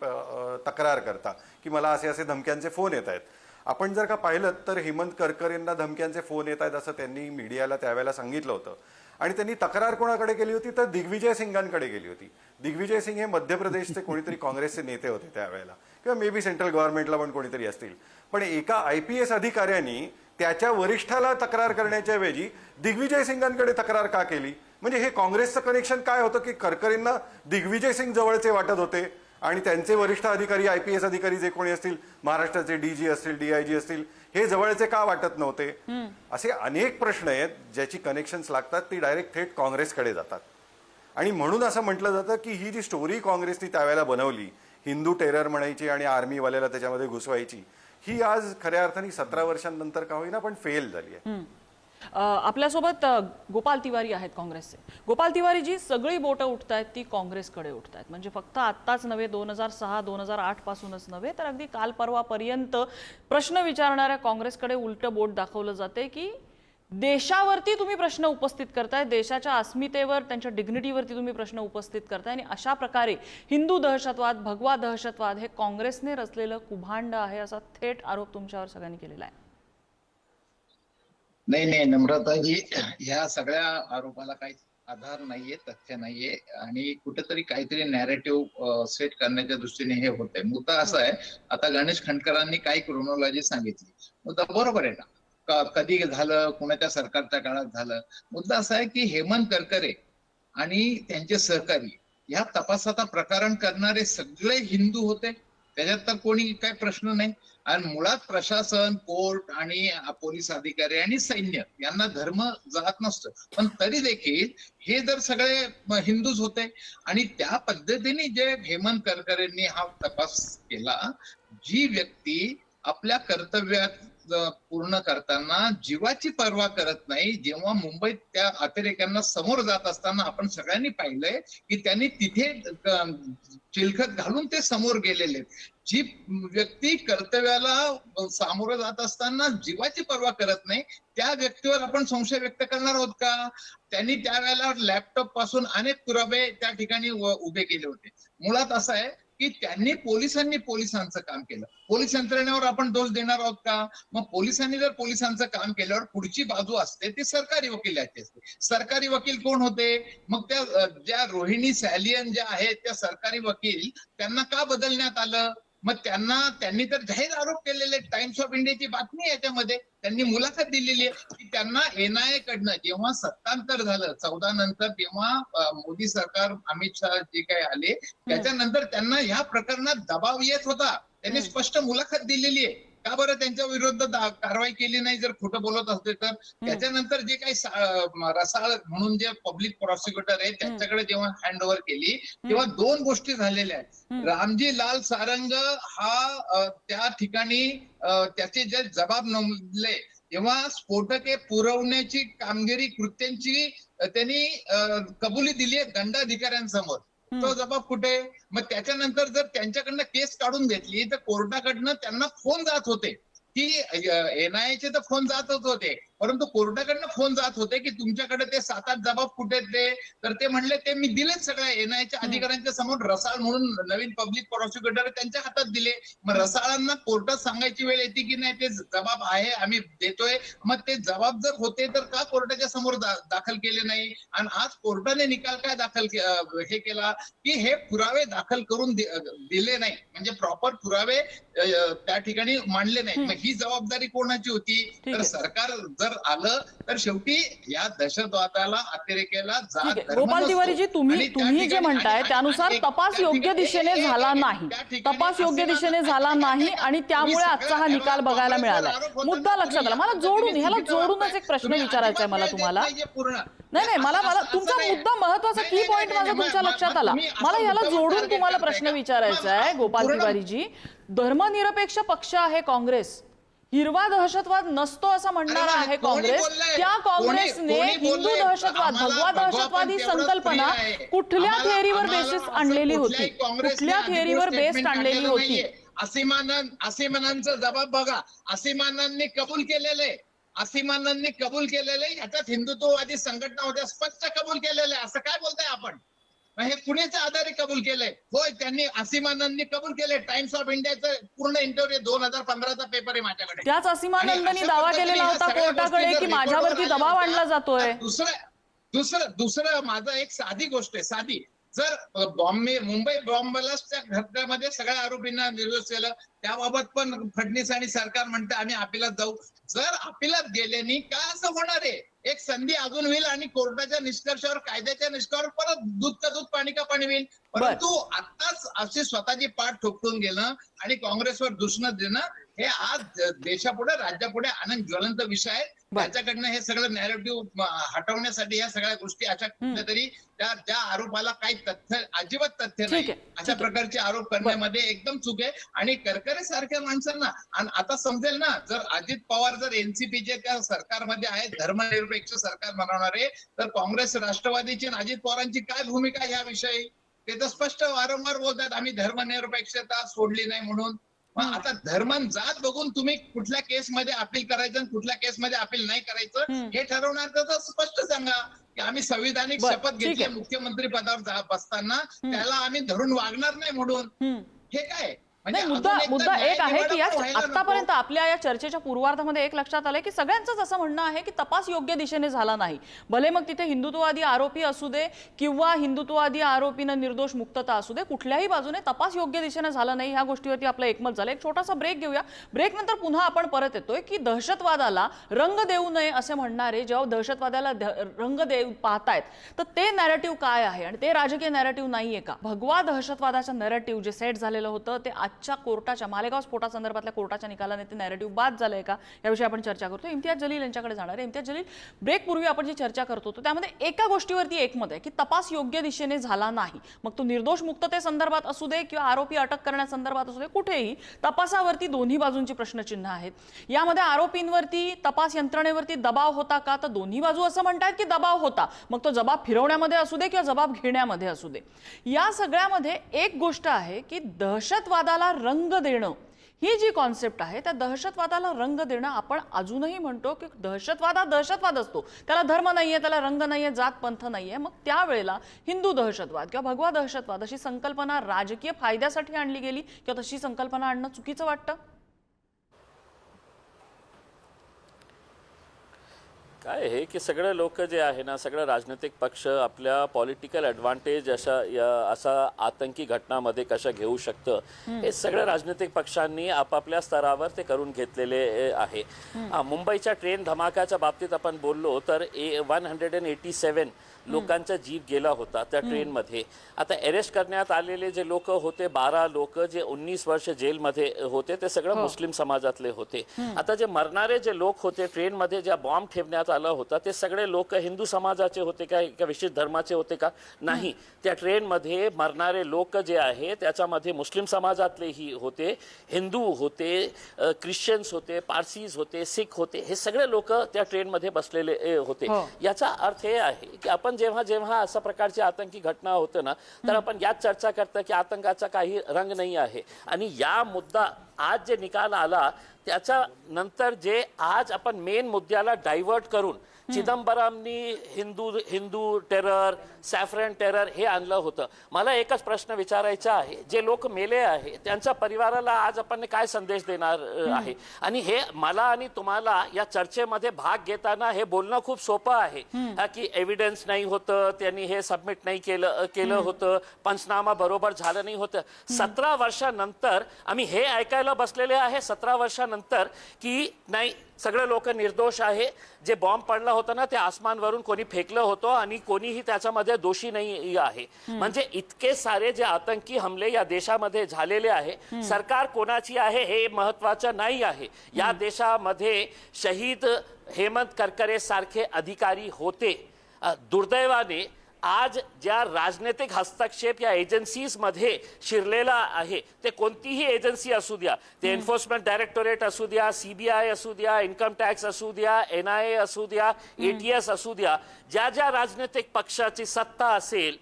तक्रार करता की मला असे असे धमक्यांचे फोन येत आहेत. आपण जर का पाहिलं तर हेमंत करकर यांना धमक्यांचे फोन येत आहेत असं त्यांनी मीडियाला त्यावेळेला सांगितलं होतं. आणि त्यांनी तक्रार कोणाकडे केली होती? तर दिग्विजय सिंगांकडे गेली होती. दिग्विजय सिंग हे मध्य प्रदेशचे कोणीतरी काँग्रेसचे नेते होते त्यावेळेला, किंवा मे बी सेंट्रल गव्हर्नमेंटला पण कोणीतरी असतील. पण एका IPS अधिकाऱ्यांनी त्याच्या वरिष्ठाला तक्रार करण्याच्या ऐवजी दिग्विजय सिंगांकडे तक्रार का केली? म्हणजे हे काँग्रेसचं कनेक्शन काय होतं की करकरेंना दिग्विजय सिंग जवळचे वाटत होते आणि त्यांचे वरिष्ठ अधिकारी, IPS अधिकारी जे कोणी असतील, महाराष्ट्राचे DG असतील, DIG असतील, हे जवळचे का वाटत नव्हते? असे अनेक प्रश्न आहेत ज्याची कनेक्शन्स लागतात, ती डायरेक्ट थेट काँग्रेसकडे जातात. आणि म्हणून असं म्हटलं जातं की ही जी स्टोरी काँग्रेसनी त्यावेळेला बनवली, हिंदू टेरर म्हणायची आणि आर्मीवाल्याला त्याच्यामध्ये घुसवायची, ही आज खऱ्या अर्थाने 17 वर्षांनंतर का होईना पण फेल झाली आहे. आपल्यासोबत गोपाल तिवारी आहेत काँग्रेसचे. गोपाल तिवारी जी सगळी बोटं उठतायत ती काँग्रेसकडे उठतायत. म्हणजे फक्त आत्ताच नव्हे, 2006-2008 पासूनच नव्हे, तर अगदी काल परवापर्यंत प्रश्न विचारणाऱ्या काँग्रेसकडे उलटं बोट दाखवलं जाते की देशावरती तुम्ही प्रश्न उपस्थित करताय, देशाच्या अस्मितेवर, त्यांच्या डिग्निटीवरती तुम्ही प्रश्न उपस्थित करताय. आणि अशा प्रकारे हिंदू दहशतवाद, भगवा दहशतवाद हे काँग्रेसने रचलेलं कुभांड आहे, असा थेट आरोप तुमच्यावर सगळ्यांनी केलेला आहे. नाही नम्रताजी, ह्या सगळ्या आरोपाला काही आधार नाहीये, तथ्य नाहीये आणि कुठेतरी काहीतरी नॅरेटिव्ह सेट करण्याच्या दृष्टीने हे होतंय. मुद्दा असा आहे, आता गणेश खंडकरांनी काही क्रोनॉलॉजी सांगितली, मुद्दा बरोबर आहे ना, कधी झालं, कुणाच्या सरकारच्या काळात झालं. मुद्दा असा आहे की हेमंत करकरे आणि त्यांचे सहकारी या तपासाचा प्रकरण करणारे सगळे हिंदू होते, त्याच्यात तर कोणी काही प्रश्न नाही. आणि मुळात प्रशासन, कोर्ट आणि पोलीस अधिकारी आणि सैन्य यांना धर्म जात नसतं, पण तरी देखील हे जर सगळे हिंदूच होते आणि त्या पद्धतीने जे हेमंत करकरेंनी हा तपास केला, जी व्यक्ती आपल्या कर्तव्यात पूर्ण करताना जीवाची पर्वा करत नाही, जेव्हा मुंबईत त्या अतिरेक्यांना समोर जात असताना आपण सगळ्यांनी पाहिलंय की त्यांनी तिथे चिलखत घालून ते समोर गेलेले, जी व्यक्ती कर्तव्याला सामोरं जात असताना जीवाची पर्वा करत नाही, त्या व्यक्तीवर आपण संशय व्यक्त करणार आहोत का? त्यांनी त्यावेळेला लॅपटॉप पासून अनेक पुरावे त्या ठिकाणी उभे केले होते. मुळात असं आहे की त्यांनी पोलिसांचं काम केलं, पोलीस यंत्रणेवर आपण दोष देणार आहोत का? मग पोलिसांनी जर पोलिसांचं काम केल्यावर पुढची बाजू असते ती सरकारी वकिलाची असते. सरकारी वकील कोण होते? मग त्या ज्या रोहिणी सॅलियन ज्या आहेत त्या सरकारी वकील, त्यांना का बदलण्यात आलं? मग त्यांनी तर जाहीर आरोप केलेले, टाइम्स ऑफ इंडियाची बातमी याच्यामध्ये त्यांनी मुलाखत दिलेली आहे की त्यांना NIA कडनं जेव्हा सत्तांतर झालं 14 नंतर, तेव्हा मोदी सरकार, अमित शहा जे काही आले, त्याच्यानंतर त्यांना ह्या प्रकरणात दबाव येत होता. त्यांनी स्पष्ट मुलाखत दिलेली आहे. का बरं त्यांच्या विरुद्ध कारवाई केली नाही जर खोटं बोलत असते तर? त्याच्यानंतर जे काही रसाळ म्हणून जे पब्लिक प्रॉसिक्युटर आहे त्यांच्याकडे जेव्हा हँड ओव्हर केली, तेव्हा 2 गोष्टी झालेल्या आहेत. रामजी लाल सारंग हा त्या ठिकाणी त्याचे जे जबाब नोंदले, तेव्हा स्फोटके पुरवण्याची कामगिरी, कृत्यांची त्यांनी कबुली दिली आहे दंडाधिकाऱ्यांसमोर. तो जबाब कुठे? मग त्याच्यानंतर जर त्यांच्याकडनं केस काढून घेतली तर कोर्टाकडनं त्यांना फोन जात होते की NIAचे तर फोन जातच होते, परंतु कोर्टाकडनं फोन जात होते की तुमच्याकडे ते 7-8 जबाब कुठे ते? तर ते म्हणले ते मी दिलेच सगळ्या NIAच्या अधिकाऱ्यांच्या समोर. रसाळ म्हणून नवीन पब्लिक प्रॉसिक्युटर त्यांच्या हातात दिले. मग रसाळांना कोर्टात सांगायची वेळ येते की नाही ते जबाब आहे, आम्ही देतोय. मग ते जबाब जर होते तर का कोर्टाच्या समोर दाखल केले नाही? आणि आज कोर्टाने निकाल काय दाखल हे केला की हे पुरावे दाखल करून दिले नाही, म्हणजे प्रॉपर पुरावे त्या ठिकाणी मांडले नाही. मग ही जबाबदारी कोणाची होती? तर सरकार जर जर आलं तर शेवटी या दहशतवादाला, अतिरेकेला ठीक जात आहे धर्म गोपाल नसतो. तिवारीजी, आणि तुम्ही त्या तुम्ही जे ठिकाणी- म्हणताय आणि- त्यानुसार आणि- तपास त्या योग्य ठिकाणी- दिशेने झाला नाही, त्या ठिकाणी तपास योग्य असे दिशेने मात्र- झाला नाही आणि त्यामुळे आजचा हा निकाल बघायला मिळाला. मुद्दा लक्षात आला. मला जोडून ह्याला जोडूनच एक प्रश्न विचारायचा आहे मला तुम्हाला. नाही मला तुमचा मुद्दा महत्वाचा की पॉइंट माझा तुमच्या लक्षात आला. मला ह्याला जोडून तुम्हाला प्रश्न विचारायचा आहे गोपाल तिवारीजी. धर्मनिरपेक्ष पक्ष आहे काँग्रेस, हिरवा दहशतवाद नसतो असं म्हणणारा आहे काँग्रेस. त्या काँग्रेसने हिंदू दहशतवाद, भगवा दहशतवाद ही संकल्पना कुठल्या थिअरीवर बेसिस आणलेली होती, कुठल्या थिअरीवर बेस्ड आणलेली होती? असीमानांचा जबाब बघा. असीमानांनी कबूल केलेले, असीमानांनी कबूल केलेले, याच्यात हिंदुत्ववादी संघटना होत्या, स्पष्ट कबूल केलेले. असं काय बोलताय आपण? हे कुणीच्या आधारे कबूल केलंय? होय, त्यांनी असीमानंदनी कबूल केले. टाइम्स ऑफ इंडियाचं पूर्ण इंटरव्ह्यू 2015चा पेपर आहे माझ्याकडे. त्याच असीमानंदनी दावा केलेला होता कोर्टाकडे की माझ्यावरती दबाव आणला जातोय. दुसरं माझं एक साधी गोष्ट आहे, साधी. जर मुंबई बॉम्ब ब्लास्टच्या घटनेमध्ये सगळ्या आरोपींना निर्दोष केलं, त्याबाबत पण फडणवीस आणि सरकार म्हणते आम्ही अपिलात जाऊ. जर अपिलात गेल्याने काय असं होणार आहे? एक संधी अजून होईल आणि कोर्टाच्या निष्कर्षावर, कायद्याच्या निष्कर्षावर परत दूध का दूध पाणी का पाणी होईल. परंतु आताच अशी स्वतःची पाठ ठोकून घेणं आणि काँग्रेसवर दुष्ण देणं हे आज देशापुढे, राज्यापुढे अनेक ज्वलंत विषय आहेत. त्याच्याकडनं हे सगळं नॅरेटिव्ह हटवण्यासाठी या सगळ्या गोष्टी अशा कुठल्यातरी त्या आरोपाला काही तथ्य, अजिबात तथ्य नाही, अशा प्रकारचे आरोप करण्यामध्ये एकदम चूक आहे. आणि करकरे सारख्या माणसांना आता समजेल ना, जर अजित पवार जर एनसीपीचे त्या सरकारमध्ये आहेत, धर्मनिरपेक्ष सरकार बनवणारे, तर काँग्रेस, राष्ट्रवादीची आणि अजित पवारांची काय भूमिका याविषयी? ते तर स्पष्ट वारंवार बोलतात आम्ही धर्मनिरपेक्षता सोडली नाही म्हणून. मग आता धर्म जात बघून तुम्ही कुठल्या केसमध्ये अपील करायचं आणि कुठल्या केसमध्ये अपील नाही करायचं हे ठरवणार, तर स्पष्ट सांगा की आम्ही संविधानिक शपथ घेतली मुख्यमंत्री पदावर बसताना, त्याला आम्ही धरून वागणार नाही म्हणून. हे काय नाही, मुद्दा एक आहे की आतापर्यंत आपल्या या चर्चेच्या पूर्वार्धामध्ये एक लक्षात आलंय की सगळ्यांचंच असं म्हणणं आहे की तपास योग्य दिशेने झाला नाही. भले मग तिथे हिंदुत्ववादी आरोपी असू दे किंवा हिंदुत्ववादी आरोपीनं निर्दोष मुक्तता असू दे, कुठल्याही बाजूने तपास योग्य दिशेने झाला नाही. ह्या गोष्टीवरती आपलं एकमत झालं. एक छोटासा ब्रेक घेऊया. ब्रेक नंतर पुन्हा आपण परत येतोय की दहशतवादाला रंग देऊ नये असे म्हणणारे जेव्हा दहशतवादाला रंग देऊ पाहतायत, तर ते नॅरेटिव्ह काय आहे आणि ते राजकीय नॅरेटिव्ह नाहीये का? भगवा दहशतवादाचं नॅरेटिव्ह जे सेट झालेलं होतं ते आजच्या कोर्टाच्या, मालेगाव स्फोटासंदर्भातल्या कोर्टाच्या निकालाने ते नॅरेटिव्ह बाद झालंय का, याविषयी आपण चर्चा करतो. इम्तियाज जलील यांच्याकडे जाणार आहे. इम्तियाज जलील, ब्रेक पूर्वी आपण जी चर्चा करतो त्यामध्ये एका गोष्टीवरती एकमत आहे की तपास योग्य दिशेने झाला नाही. मग तो निर्दोष मुक्ततेसंदर्भात असू दे किंवा आरोपी अटक करण्यासंदर्भात असू दे, कुठेही तपासावरती दोन्ही बाजूंची प्रश्नचिन्ह आहेत. यामध्ये आरोपींवरती, तपास यंत्रणेवरती दबाव होता का, तर दोन्ही बाजू असं म्हणतात की दबाव होता. मग तो जबाब फिरवण्यामध्ये असू दे किंवा जबाब घेण्यामध्ये असू दे. या सगळ्यामध्ये एक गोष्ट आहे की दहशतवादाला रंग देणं ही जी कॉन्सेप्ट आहे, त्या दहशतवादाला रंग देणं आपण अजूनही म्हणतो की दहशतवाद हा दहशतवाद असतो, त्याला धर्म नाहीये, त्याला रंग नाहीये, जात पंथ नाहीये. मग त्यावेळेला हिंदू दहशतवाद किंवा भगवा दहशतवाद अशी संकल्पना राजकीय फायद्यासाठी आणली गेली किंवा तशी संकल्पना आणणं चुकीचं वाटतं? काय आहे की सगळे लोक जे आहे ना, सगळे राजनैतिक पक्ष आपल्या पॉलिटिकल ॲडव्हान्टेज असा आतंकी घटनामध्ये कशा घेऊ शकतं, हे सगळ्या राजनैतिक पक्षांनी आपापल्या स्तरावर ते करून घेतलेले आहे. मुंबईच्या ट्रेन धमाक्याच्या बाबतीत आपण बोललो तर 187 लोकांचा जीव गेला होता त्या ट्रेनमध्ये. आता अरेस्ट करण्यात आलेले जे लोक होते, 12 लोक जे 19 वर्ष जेलमध्ये होते, ते सगळं मुस्लिम समाजातले होते. आता जे मरणारे जे लोक होते ट्रेनमध्ये, ज्या बॉम्ब ठेवण्यात आला होता, ते सगळे लोक हिंदू समाजाचे होते का, एका विशिष्ट धर्माचे होते का? नाही. त्या ट्रेनमध्ये मरणारे लोक जे आहे त्याच्यामध्ये मुस्लिम समाजातलेही होते, हिंदू होते, ख्रिश्चन्स होते, पारसीज होते, सिख होते, हे सगळे लोक त्या ट्रेनमध्ये बसलेले होते. याचा अर्थ हे आहे की आपण जेव्हा जेव्हा अशा प्रकारची आतंकी घटना होते ना, तर आपण याच चर्चा करतो की आतंकाचा काही रंग नाही आहे. आणि या मुद्दा आज जे निकाल आला त्याच्या नंतर जे आज आपण मेन मुद्द्याला डायव्हर्ट करून चिदंबरमनी हिंदू टेरर, सॅफ्रन टेरर हे आणलं होतं. मला एकच प्रश्न विचारायचा आहे, जे लोक मेले आहे त्यांच्या परिवाराला आज आपण काय संदेश देणार आहे? आणि हे मला आणि तुम्हाला या चर्चेमध्ये भाग घेताना हे बोलणं खूप सोपं आहे की एव्हिडन्स नाही होतं, त्यांनी हे सबमिट नाही केलं होतं, पंचनामा बरोबर झालं नाही होतं. 17 वर्षानंतर आम्ही हे ऐकायला बसलेले आहे, 17 वर्षानंतर की नाही सगळे लोक निर्दोष आहे. जे बॉम्ब पडला होता ना ते आसमानवरून कोणी फेकलं होतं आणि कोणीही त्याच्यामध्ये दोषी नाही आहे. म्हणजे इतके सारे जे आतंकी हमले या देशामध्ये झालेले आहे. सरकार कोणाची आहे हे महत्वाचं नाही आहे. या देशामध्ये शहीद हेमंत करकरे सारखे अधिकारी होते. दुर्दैवाने आज ज्या राजनैतिक हस्तक्षेप या एजन्सीज मध्ये शिरलेला आहे, ते कोणतीही एजन्सी असू द्या, ते एन्फोर्समेंट डायरेक्टोरेट असू द्या, सीबीआय असू द्या, इन्कम टॅक्स असू द्या, NIA असू द्या, ATS असू द्या, ज्या ज्या राजनैतिक पक्षाची सत्ता असेल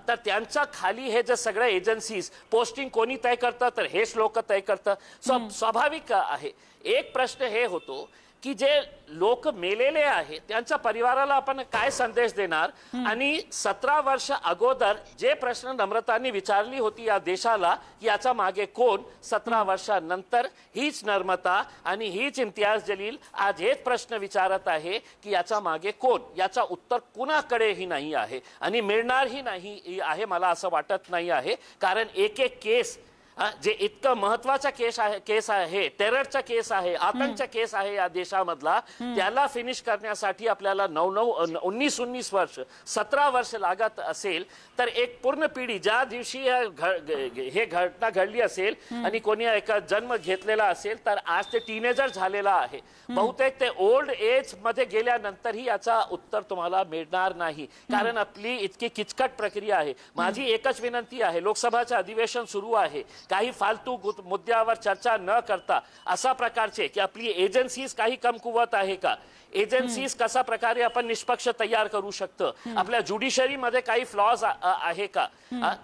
तर त्यांच्या खाली हे जे सगळे एजन्सीज पोस्टिंग कोणी तय करतं तर हेच लोक तय करतं. स्वाभाविक आहे. एक प्रश्न हे होतो की जे लोक मेलेले आहेत त्यांच्या परिवाराला आपण काय संदेश देणार. आणि 17 वर्ष अगोदर जे प्रश्न नम्रतांनी विचारली होती या देशाला याच्या मागे कोण, 17 वर्षानंतर हीच नम्रता आणि हीच इम्तियाज जलील आज हेच प्रश्न विचारत आहे की याच्या मागे कोण. याचा उत्तर कुणाकडेही नाही आहे आणि मिळणारही नाही आहे मला असं वाटत नाही आहे. कारण एक एक केस जे इतकं महत्वाचा केस आहे, टेररचा केस आहे, आतंकचा केस आहे या देशामधला, त्याला फिनिश करण्यासाठी आपल्याला 19 वर्ष 17 वर्ष लागत असेल तर एक पूर्ण पिढी ज्या दिवशी हे घटना घडली असेल आणि कोणी एका जन्म घेतलेला असेल तर आज ते टीनेजर झालेला आहे. बहुतेक ते ओल्ड एज मध्ये गेल्यानंतरही याचा उत्तर तुम्हाला मिळणार नाही. कारण आपली इतकी किचकट प्रक्रिया आहे. माझी एकच विनंती आहे, लोकसभाचे अधिवेशन सुरू आहे, काही फालतू मुद्द्यावर चर्चा न करता अशा प्रकारचे की आपली एजन्सीज काही कमकुवत आहे का, एजन्सीज कशा प्रकारे आपण निष्पक्ष तयार करू शकतो, आपल्या ज्युडिशरी मध्ये काही फ्लॉज आहे का,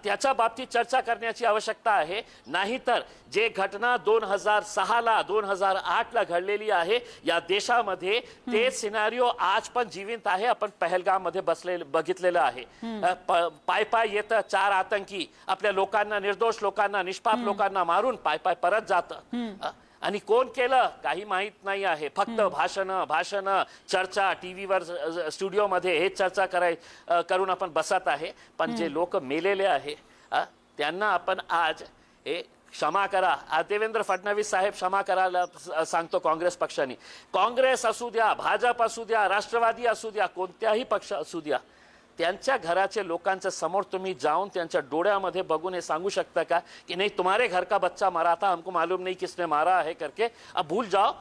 त्याच्या बाबतीत चर्चा करण्याची आवश्यकता आहे. नाहीतर जे घटना 2006 ला 2008 ला घडलेली आहे या देशामध्ये ते सिनारिओ आज पण जिवंत आहे. आपण पहलगाम मध्ये बघितलेलं आहे. पाय पाय येत 4 आतंकी आपल्या लोकांना, निर्दोष लोकांना, निष्पाप लोकांना मारून पाय पाय परत जातं. आणि कोण केलं काही माहित नाही आहे. फक्त भाषण चर्चा टीव्हीवर स्टुडिओमध्ये हे चर्चा करून आपण बसत आहे. पण जे लोक मेलेले आहे त्यांना आपण आज क्षमा करा. देवेंद्र फडणवीस साहेब क्षमा करायला सांगतो काँग्रेस पक्षाने. काँग्रेस असू द्या, भाजप असू द्या, राष्ट्रवादी असू द्या, कोणत्याही पक्ष असू द्या, त्यांच्या घराचे लोकांच्या समोर तुम्ही जाऊन त्यांच्या डोळ्यामध्ये बघून हे सांगू शकता का की नाही तुम्हारे घर का बच्चा मरा था, हमको मालूम नहीं किसने मारा है करके, अब भूल जाओ.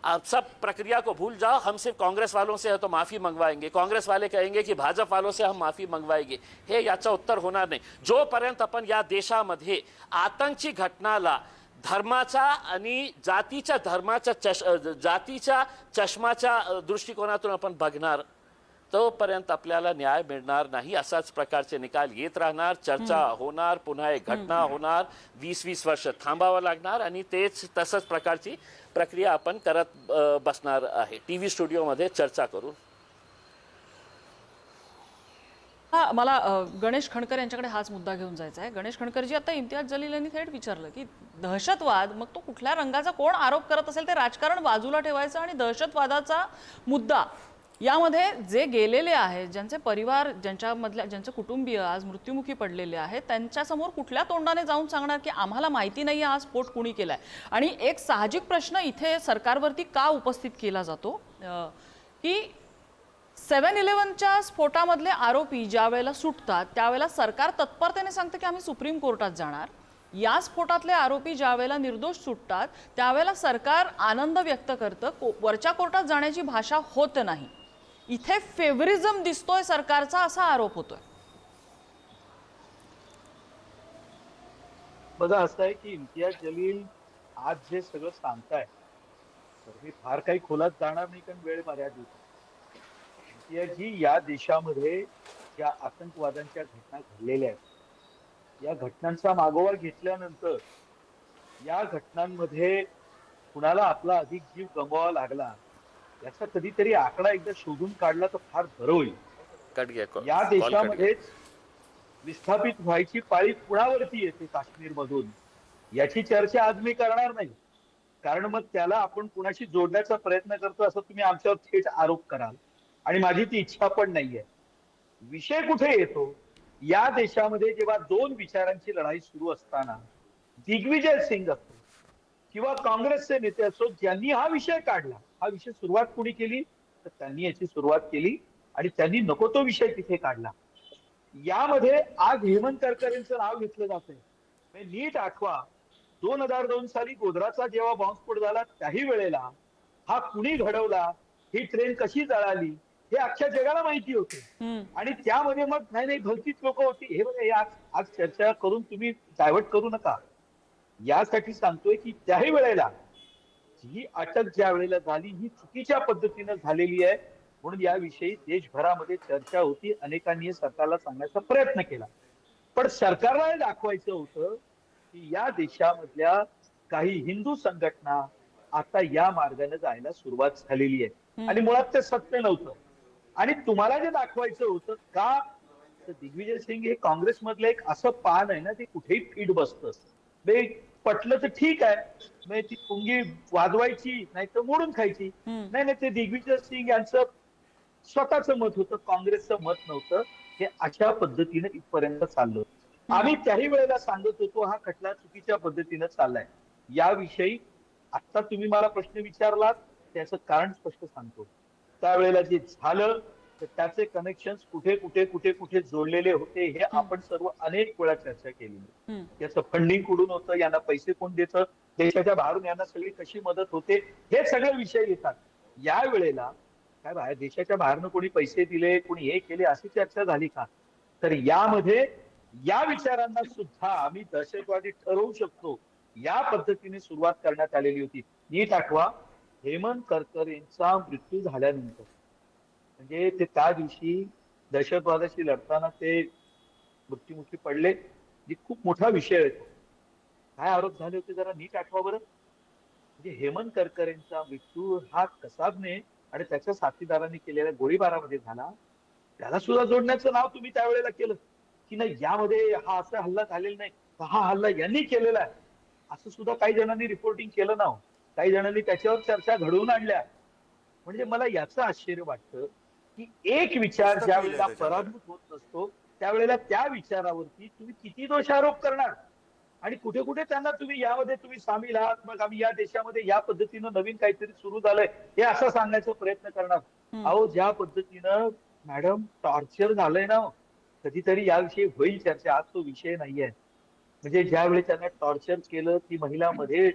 आप सब प्रक्रिया को भूल जाओ. हम सिर्फ कांग्रेस वालों से है तो माफी मंगवाएंगे, कांग्रेस वाले कहेंगे कि भाजप वालों से हम माफी मंगवाएंगे. हे याचं उत्तर होणार नाही. जोपर्यंत आपण या देशामध्ये आतंकी घटनाला धर्माचा आणि जातीच्या चष्माच्या दृष्टिकोनातून आपण बघणार तोपर्यंत आपल्याला न्याय मिळणार नाही. असाच प्रकारचे निकाल येत राहणार, चर्चा होणार, पुन्हा एक घटना होणार, 20-20 वर्ष थांबावं लागणार आणि तेच तसंच प्रकारची प्रक्रिया आपण करत बसणार आहे टीव्ही स्टुडिओमध्ये चर्चा करून. मला गणेश खणकर यांच्याकडे हाच मुद्दा घेऊन जायचा आहे. गणेश खणकरजी, आता इम्तियाज जलील यांनी थेट विचारलं की दहशतवाद मग तो कुठल्या रंगाचा कोण आरोप करत असेल ते राजकारण बाजूला ठेवायचं आणि दहशतवादाचा मुद्दा यामध्ये जे गेलेले आहेत, ज्यांचे परिवार, ज्यांचे कुटुंबीय आज मृत्युमुखी पडलेले आहेत, त्यांच्यासमोर कुठल्या तोंडाने जाऊन सांगणार की आम्हाला माहिती नाही हा स्फोट कुणी केलाय. आणि एक साहजिक प्रश्न इथे सरकारवरती का उपस्थित केला जातो की 7/11च्या स्फोटामधले आरोपी ज्या वेळेला सुटतात त्यावेळेला सरकार तत्परतेने सांगतं की आम्ही सुप्रीम कोर्टात जाणार. या स्फोटातले आरोपी ज्या वेळेला निर्दोष सुटतात त्यावेळेला सरकार आनंद व्यक्त करतं, वरच्या कोर्टात जाण्याची भाषा होत नाही. इथे फेवरिझम दिसतोय सरकारचा असा आरोप होतोय. बघा असं आहे की इम्तियाज जलील आज जे सगळं सांगताय तर मी फार काही खोलात जाणार नाही कारण वेळ मर्यादित. इम्तियाजी या देशामध्ये ज्या आतंकवादांच्या घटना घडलेल्या आहेत या घटनांचा मागोवा घेतल्यानंतर या घटनांमध्ये कुणाला आपला अधिक जीव गमवावा लागला याचा कधीतरी आकडा एकदा शोधून काढला तर फार बरं होईल. या देशामध्येच विस्थापित व्हायची पाळी कुणावरती येते काश्मीर मधून याची चर्चा आज मी करणार नाही. कारण मग त्याला आपण कुणाशी जोडण्याचा प्रयत्न करतो असं तुम्ही आमच्यावर थेट आरोप कराल आणि माझी ती इच्छा पण नाहीये. विषय कुठे येतो, या देशामध्ये जेव्हा 2 विचारांची लढाई सुरू असताना दिग्विजय सिंग असतो किंवा काँग्रेसचे नेते असो, ज्यांनी हा विषय काढला, हा विषय सुरुवात कोणी केली तर त्यांनी याची सुरुवात केली आणि त्यांनी नको तो विषय तिथे काढला. यामध्ये आज हेमंत करकरेंचं नाव घेतलं जातंय. नीट आठवा, 2002 साली गोधराचा जेव्हा बॉम्बस्फोट झाला त्याही वेळेला हा कुणी घडवला, ही ट्रेन कशी जळाली हे अख्ख्या जगाला माहिती होते. आणि त्यामध्ये मग नाही भलतीच लोक होती. हे बघा, हे आज चर्चा करून तुम्ही डायव्हर्ट करू नका. यासाठी सांगतोय की त्याही वेळेला ही अटक ज्या वेळेला झाली ही चुकीच्या पद्धतीनं झालेली आहे, म्हणून याविषयी देशभरामध्ये चर्चा होती. अनेकांनी सरकारला सांगण्याचा प्रयत्न केला, पण सरकारला हे दाखवायचं होतं की या देशामधल्या काही हिंदू संघटना आता या मार्गाने जायला सुरुवात झालेली आहे आणि मुळात ते सत्य नव्हतं. आणि तुम्हाला जे दाखवायचं होतं का, तर दिग्विजय सिंग हे काँग्रेसमधलं एक असं पान आहे ना, ते कुठेही फीट बसतं. पटलं तर ठीक आहे, ती पुंगी वाजवायची नाही तर मोडून खायची. नाही, ते दिग्विजय सिंग यांचं स्वतःचं मत होतं, काँग्रेसचं मत नव्हतं. हे अशा पद्धतीने इथपर्यंत चाललं. आम्ही त्याही वेळेला सांगत होतो हा खटला चुकीच्या पद्धतीनं चाललाय. याविषयी आता तुम्ही मला प्रश्न विचारलात, त्याचं कारण स्पष्ट सांगतो. त्यावेळेला जे झालं तर त्याचे कनेक्शन कुठे कुठे कुठे कुठे जोडलेले होते हे आपण सर्व अनेक वेळा चर्चा केली. याचं फंडिंग कुठून होतं, यांना पैसे कोण देतं, देशाच्या बाहेरून यांना सगळी कशी मदत होते, हे सगळे विषय येतात. या वेळेला काय बाहेर देशाच्या बाहेरनं कोणी पैसे दिले, कोणी हे केले अशी चर्चा झाली का? तर यामध्ये या विचारांना सुद्धा आम्ही दहशतवादी ठरवू शकतो या पद्धतीने सुरुवात करण्यात आलेली होती. नीट आठवा, हेमंत करकरेंचा मृत्यू झाल्यानंतर म्हणजे ते त्या दिवशी दहशतवादाशी लढताना ते मृत्युमुखी पडले, जी खूप मोठा विषय आहे. काय आरोप झाले होते जरा नीट आठवा बरं. म्हणजे हेमंत करकरेंचा मृत्यू हा कसाबने आणि त्याच्या साथीदारांनी केलेल्या गोळीबारामध्ये झाला, त्याला सुद्धा जोडण्याचं नाव तुम्ही त्यावेळेला केलं की नाही, यामध्ये हा असा हल्ला झालेला नाही, हा हल्ला यांनी केलेला आहे असं सुद्धा काही जणांनी रिपोर्टिंग केलं ना. काही जणांनी त्याच्यावर चर्चा घडवून आणल्या. म्हणजे मला याचं आश्चर्य वाटतं की एक विचार ज्या वेळेला पराभूत होत नसतो त्यावेळेला त्या विचारावरती तुम्ही किती दोषारोप करणार आणि कुठे कुठे त्यांना तुम्ही यामध्ये तुम्ही सामील आहात, मग आम्ही या देशामध्ये या पद्धतीनं नवीन काहीतरी सुरू झालंय हे असं सांगण्याचा प्रयत्न करणार. अहो, ज्या पद्धतीनं मॅडम टॉर्चर झालंय ना, कधीतरी याविषयी होईल चर्चा, आज तो विषय नाहीये. म्हणजे ज्यावेळी त्यांना टॉर्चर केलं ती महिला मध्ये,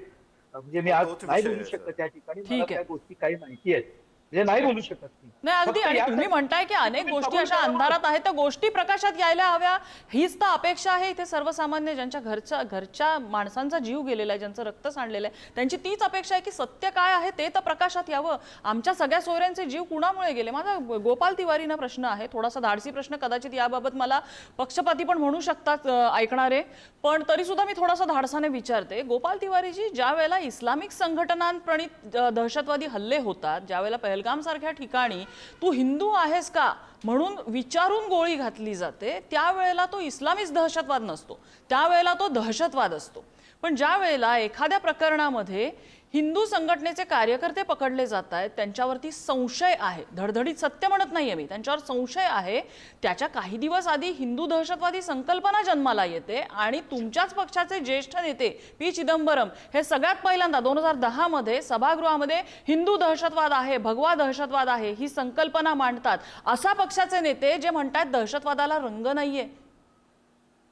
म्हणजे मी आज नाही बोलू शकत त्या ठिकाणी, मला त्या गोष्टी काही माहिती आहेत, म्हणजे नाही बोलू शकत नाही. अगदी. आणि तुम्ही म्हणताय की अनेक गोष्टी अशा अंधारात आहेत, त्या गोष्टी प्रकाशात यायला हव्या, हीच तर अपेक्षा आहे इथे सर्वसामान्य ज्यांच्या घरच्या माणसांचा जीव गेलेला आहे, ज्यांचं रक्त सांडलेलं आहे, त्यांची तीच अपेक्षा आहे की सत्य काय आहे ते तर प्रकाशात यावं. आमच्या सगळ्या सोयऱ्यांचे जीव कुणामुळे गेले? माझा गोपाल तिवारींना प्रश्न आहे, थोडासा धाडसी प्रश्न, कदाचित याबाबत मला पक्षपाती पण म्हणू शकतात ऐकणारे, पण तरी सुद्धा मी थोडासा धाडसाने विचारते. गोपाल तिवारीजी, ज्या वेळेला इस्लामिक संघटनांप्रणित दहशतवादी हल्ले होतात, ज्यावेळेला पहलगाम सारख्या ठिकाणी तू हिंदू आहेस का म्हणून विचारून गोळी घातली जाते, त्यावेळेला तो इस्लामिक दहशतवाद नसतो, त्यावेळेला तो दहशतवाद असतो. पण ज्या वेळेला एखाद्या प्रकरणामध्ये हिंदू संघटनेचे कार्यकर्ते पकडले जात आहेत, त्यांच्यावरती संशय आहे, धडधडीत सत्य म्हणत नाहीये मी, त्यांच्यावर संशय आहे, त्याच्या काही दिवस आधी हिंदू दहशतवादी संकल्पना जन्माला येते आणि तुमच्याच पक्षाचे ज्येष्ठ नेते पी चिदंबरम हे सगळ्यात पहिल्यांदा 2010 मध्ये सभागृहामध्ये हिंदू दहशतवाद आहे, भगवा दहशतवाद आहे ही संकल्पना मांडतात. असा पक्षाचे नेते जे म्हणतात दहशतवादाला रंग नाहीये,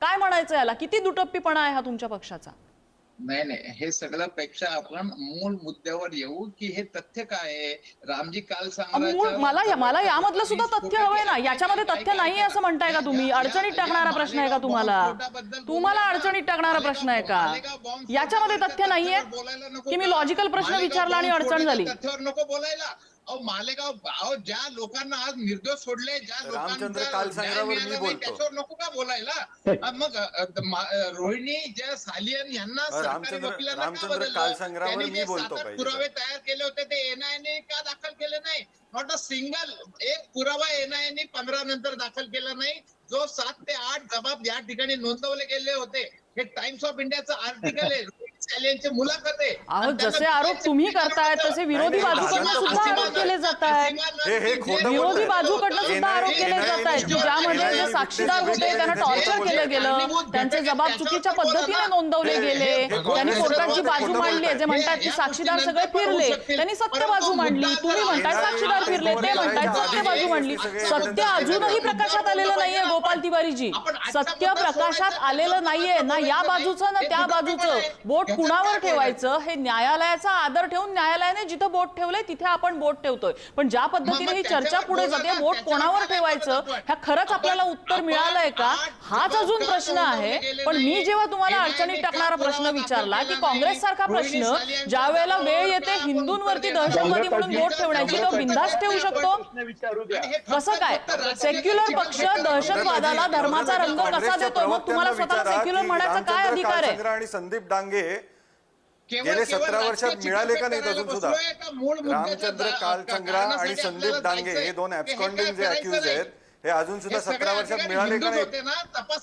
काय म्हणायचं याला? किती दुटप्पीपणा आहे हा तुमच्या पक्षाचा? नाही, हे सगळं पेक्षा आपण मूळ मुद्द्यावर येऊ की हे तथ्य काय आहे. रामजी काल मला यामधलं सुद्धा तथ्य हवंय ना. याच्यामध्ये तथ्य नाही असं म्हणताय का तुम्ही? अडचणीत टाकणारा प्रश्न आहे का तुम्हाला अडचणीत टाकणारा प्रश्न आहे का? याच्यामध्ये तथ्य नाहीये की मी लॉजिकल प्रश्न विचारला आणि अडचण झाली? तथ्यावर नको बोलायला. मालेगाव ज्या लोकांना आज निर्दोष सोडले, ज्या लोकांना त्याच्यावर नको का बोलायला? मग रोहिणी ज्या सालियन यांना सरकारी वकिलांना का बदललं? त्यांनी जे 7 पुरावे तयार केले होते ते एनआयएने का दाखल केले नाही? नॉट अ सिंगल एक पुरावा एनआयएने 15 नंतर दाखल केला नाही, जो 7 ते 8 जबाब या ठिकाणी नोंदवले गेले होते. हे टाइम्स ऑफ इंडियाचं आर्टिकल आहे, मुलाखत आहे. जसे आरोप तुम्ही करतायत तसे विरोधी बाजूकडनं सुद्धा आरोप केले जात आहेत. विरोधी बाजूकडनं सुद्धा आरोप केले जात आहेत की ज्यामध्ये जे साक्षीदार होते त्यांना टॉर्चर केलं गेलं, त्यांचे जबाब चुकीच्या पद्धतीने नोंदवले गेले, त्यांनी कोर्टात जी बाजू मांडली आहे, जे म्हणतात की साक्षीदार सगळे फिरले, त्यांनी सत्य बाजू मांडली. तुम्ही म्हणताय साक्षीदार फिरले, ते म्हणतायत सत्य बाजू मांडली. सत्य अजूनही प्रकाशात आलेलं नाहीये गोपाल तिवारीजी. सत्य प्रकाशात आलेलं नाहीये ना या बाजूचं ना त्या बाजूचं. बोट कुणावर ठेवायचं हे न्यायालयाचा आदर ठेवून न्यायालयाने जिथं बोट ठेवलंय तिथे आपण बोट ठेवतोय. पण ज्या पद्धतीने ही चर्चा पुढे जाते, बोट कोणावर ठेवायचं ह्या खरंच आपल्याला उत्तर मिळालंय का हाच अजून प्रश्न आहे. पण मी जेव्हा तुम्हाला अडचणीत टाकणारा प्रश्न विचारला की काँग्रेस सारखा प्रश्न ज्या वेळेला वेळ येते हिंदूंवरती दहशतवादी म्हणून बोट ठेवण्याची तो बिनधास्त ठेवू शकतो, कसं काय? सेक्युलर पक्ष दहशतवादाला धर्माचा रंग कसा देतो? मग तुम्हाला स्वतःला सेक्युलर म्हणायचा काय अधिकार आहे? आणि संदीप डांगे गेले 17 वर्षात मिळाले का नाहीत अजून सुद्धा? रामचंद्र कालचंद्रा आणि संदीप डांगे हे दोन ऍब्स्कॉन्डिंग जे अक्यूज आहेत हे अजून सुद्धा 17 वर्षात मिळाले का नाहीत?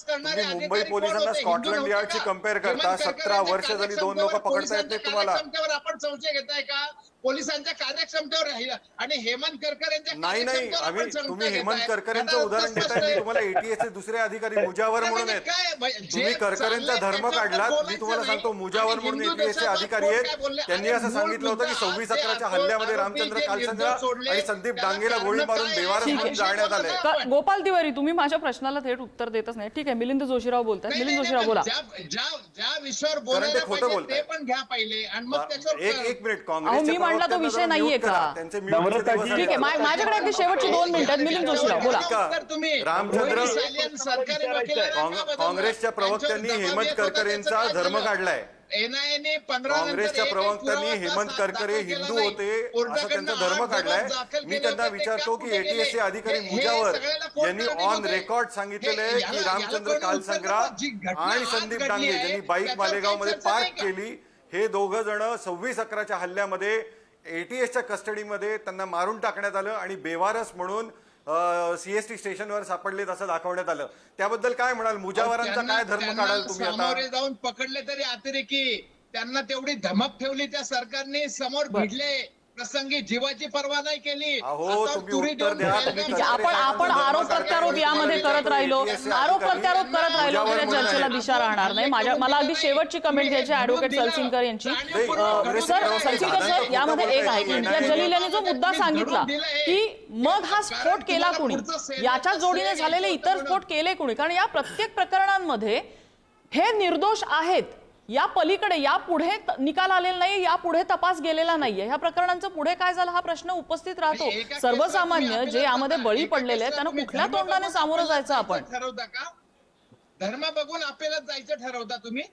तुम्ही मुंबई पोलिसांना स्कॉटलंड यार्डशी कंपेअर करता. 17 वर्ष झाली 2 लोक पकडता येत नाहीत तुम्हाला. आपण संशय घेताय का पोलिसांच्या कार्यक्षमतेवर राहिला? आणि हेमंत करकर यांच्या नाही आम्ही तुम्ही हेमंत करकरेंचं उदाहरण देताय. मी तुम्हाला ATS चे दुसरे अधिकारी मुजावर म्हणून आहेत. तुम्ही करकरेंचा धर्म काढलात. मी तुम्हाला सांगतो मुजावर म्हणून ATS चे अधिकारी आहेत. त्यांनी असं सांगितलं होतं की 26/11च्या हल्ल्यामध्ये रामचंद्र कालचंद्रा आणि संदीप डांगेला गोळी मारून बेवारस म्हणून जाळण्यात आले. गोपाल तिवारी, तुम्ही माझ्या प्रश्नाला थेट उत्तर देतच नाही. ठीक आहे, मिलिंद जोशीराव बोलतात. मिलिंद जोशीराव बोला. ज्या विषयावर बोलायला पाहिजे ते पण घ्या पहिले आणि मग त्याच्यावर एक मिनिट. मी मांडला तो विषय नाहीये का? ठीक आहे, माझ्याकडे अगदी शेवटची 2 मिनिटात. मिलिंद जोशीराव बोला. रामचंद्र काँग्रेसच्या प्रवक्त्यांनी हेमंत करकरेंचा धर्म काढलाय. काँग्रेसच्या प्रवक्त्यांनी हेमंत करकरे हिंदू होते असं त्यांचा धर्म काढलाय. मी त्यांना विचारतो की ATS चे अधिकारी मुजावर यांनी ऑन रेकॉर्ड सांगितलेलं आहे की रामचंद्र कालसंग्रा आणि संदीप डांगे ज्यांनी बाईक मालेगाव मध्ये पार्क केली हे दोघं जण 26/11च्या हल्ल्यामध्ये ATSच्या कस्टडीमध्ये त्यांना मारून टाकण्यात आलं आणि बेवारस म्हणून CST स्टेशनवर सापडलेत असं दाखवण्यात आलं. त्याबद्दल काय म्हणाल? मुजावरांचा काय धर्म काढाल तुम्ही आता? समोर जाऊन पकडले तरी अतिरेकी त्यांना तेवढी धमक ठेवली त्या सरकारने. समोर भिडले प्रसंगी जीवाची पर्वा नाही केली. आपण आरोप प्रत्यारोप यामध्ये करत राहिलो तर चर्चेला दिशा राहणार नाही. मला अगदी शेवटची कमेंट घ्यायची ऍडव्होकेट सलसिंगकर यांची. सलसिंगकर सर, यामध्ये एक आहे की इम्तियाज जलील यांनी जो मुद्दा सांगितला की मग हा स्फोट केला कुणी, याच्या जोडीने झालेले इतर स्फोट केले कुणी? कारण या प्रत्येक प्रकरणांमध्ये हे निर्दोष आहेत. या पलीकडे या पुढे निकाल आलेला नाही, या पुढे तपास गेलेला नाहीये. ह्या प्रकरणांचं पुढे काय झालं हा प्रश्न उपस्थित राहतो. सर्वसामान्य जे यामध्ये बळी पडलेले आहेत त्यांना कुठल्या तोंडाने सामोरं जायचं? आपण ठरवता का? धर्म बघून आपल्याला जायचं ठरवता तुम्ही?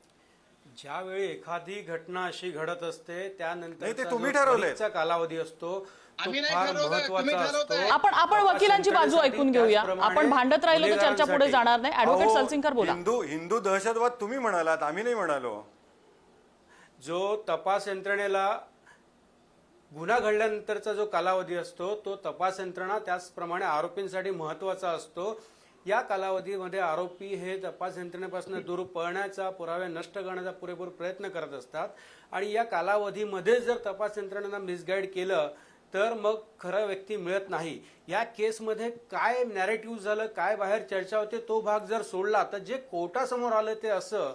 ज्यावेळी एखादी घटना अशी घडत असते त्यानंतर तुम्ही ठरवलंय कालावधी असतो तो आम्ही नाही फार ठरवलंय, तुम्ही महत्त्वाचा ठरवताय. असतो. आपण वकिलांची बाजू ऐकून घेऊया. आपण भांडत राहिलो तर चर्चा पुढे जाणार नाही. ऍडव्होकेट सलसिंगकर बोला. हिंदू दहशतवाद तुम्ही म्हणालात, आम्ही नाही म्हणालो. जो तपास यंत्रणेला गुन्हा घडल्यानंतरचा जो कालावधी असतो तो तपास यंत्रणा त्याचप्रमाणे आरोपींसाठी महत्वाचा असतो. या कालावधीमध्ये आरोपी हे तपास यंत्रणेपासून दूर पळण्याचा, पुरावे नष्ट करण्याचा पुरेपूर प्रयत्न करत असतात आणि या कालावधीमध्ये जर तपास यंत्रणेनं मिसगाईड केलं तर मग खरा व्यक्ती मिळत नाही. या केसमध्ये काय नॅरेटिव्ह झालं, काय बाहेर चर्चा होते तो भाग जर सोडला तर जे कोर्टासमोर आलं ते असं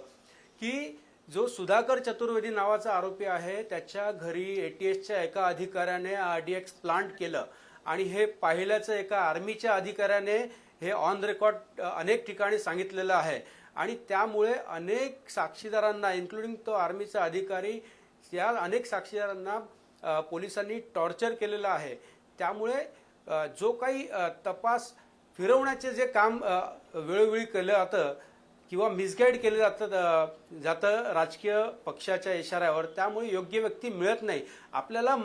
की जो सुधाकर चतुर्वेदी नावाचा आरोपी आहे त्याच्या घरी ATSच्या एका अधिकाऱ्याने RDX प्लांट केलं आणि हे पाहिल्याचं एका आर्मीच्या अधिकाऱ्याने हे ऑन रेकॉर्ड अनेक ठिकाणी सांगितलेलं आहे आणि त्यामुळे अनेक साक्षीदारांना इन्क्लुडिंग तो आर्मीचा अधिकारी या अनेक साक्षीदारांना पोलिसांनी टॉर्चर केलेलं आहे. त्यामुळे जो काही तपास फिरवण्याचे जे काम वेळोवेळी केलं जातं किंवा मिसगाईड केलं जातं राजकीय पक्षाच्या इशाऱ्यावर, त्यामुळे योग्य व्यक्ती मिळत नाही. आपल्याला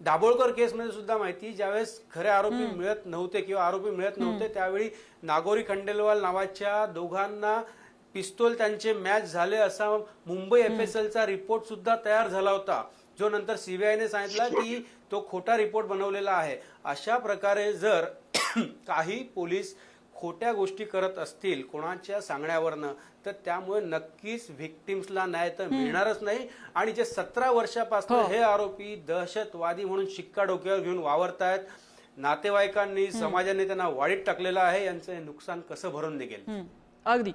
दाभोळकर केसमध्ये सुद्धा माहिती, ज्यावेळेस खरे आरोपी मिळत नव्हते किंवा आरोपी मिळत नव्हते त्यावेळी नागोरी खंडेलवाल नावाच्या दोघांना पिस्तूल त्यांचे मॅच झाले असा मुंबई FSLचा रिपोर्ट सुद्धा तयार झाला होता, जो नंतर CBIने सांगितला की तो खोटा रिपोर्ट बनवलेला आहे. अशा प्रकारे जर काही पोलीस खोट्या गोष्टी करत असतील कोणाच्या सांगण्यावरनं तर त्यामुळे नक्कीच व्हिक्टिम्सला न्याय तर मिळणारच नाही. आणि जे 17 वर्षापासून हे आरोपी दहशतवादी म्हणून शिक्का डोक्यावर घेऊन वावरतायत, नातेवाईकांनी समाजाने त्यांना वाढीत टाकलेलं आहे, यांचं नुकसान कसं भरून निघेल? अगदी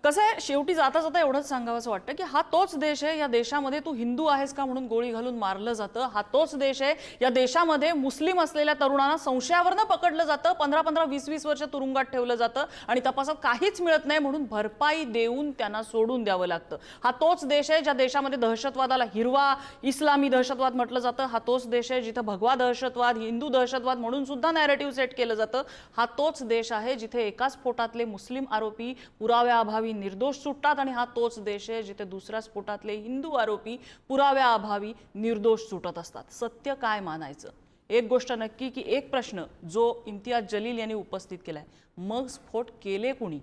कसं आहे, शेवटी जाता जाता एवढंच सांगावंसं वाटतं की हा तोच देश आहे, या देशामध्ये तू हिंदू आहेस का म्हणून गोळी घालून मारलं जातं. हा तोच देश आहे, या देशामध्ये मुस्लिम असलेल्या तरुणांना संशयावरनं पकडलं जातं, 15-15, 20-20 वर्ष तुरुंगात ठेवलं जातं आणि तपासात काहीच मिळत नाही म्हणून भरपाई देऊन त्यांना सोडून द्यावं लागतं. हा तोच देश आहे ज्या देशामध्ये दहशतवादाला हिरवा इस्लामी दहशतवाद म्हटलं जातं. हा तोच देश आहे जिथे भगवा दहशतवाद, हिंदू दहशतवाद म्हणून सुद्धा नॅरेटिव्ह सेट केलं जातं. हा तोच देश आहे जिथे एकाच स्फोटातले मुस्लिम आरोपी पुराव्याअभावी निर्दोष सुटतात आणि हा तोच देश आहे जिथे दुसऱ्या स्फोटातले हिंदू आरोपी पुराव्याअभावी निर्दोष सुटत असतात. सत्य काय मानायचं? एक गोष्ट नक्की की एक प्रश्न जो इम्तियाज जलील यांनी उपस्थित केलाय, मग स्फोट केले कुणी,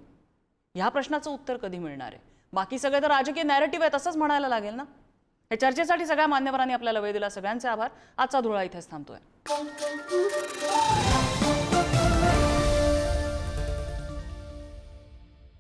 ह्या प्रश्नाचं उत्तर कधी मिळणार आहे? बाकी सगळे तर राजकीय नॅरेटिव्ह आहे तसंच म्हणायला लागेल ना. हे चर्चेसाठी सगळ्या मान्यवरांनी आपल्याला वेळ दिला. सगळ्यांचे आभार. आजचा धुळा इथेच थांबतोय.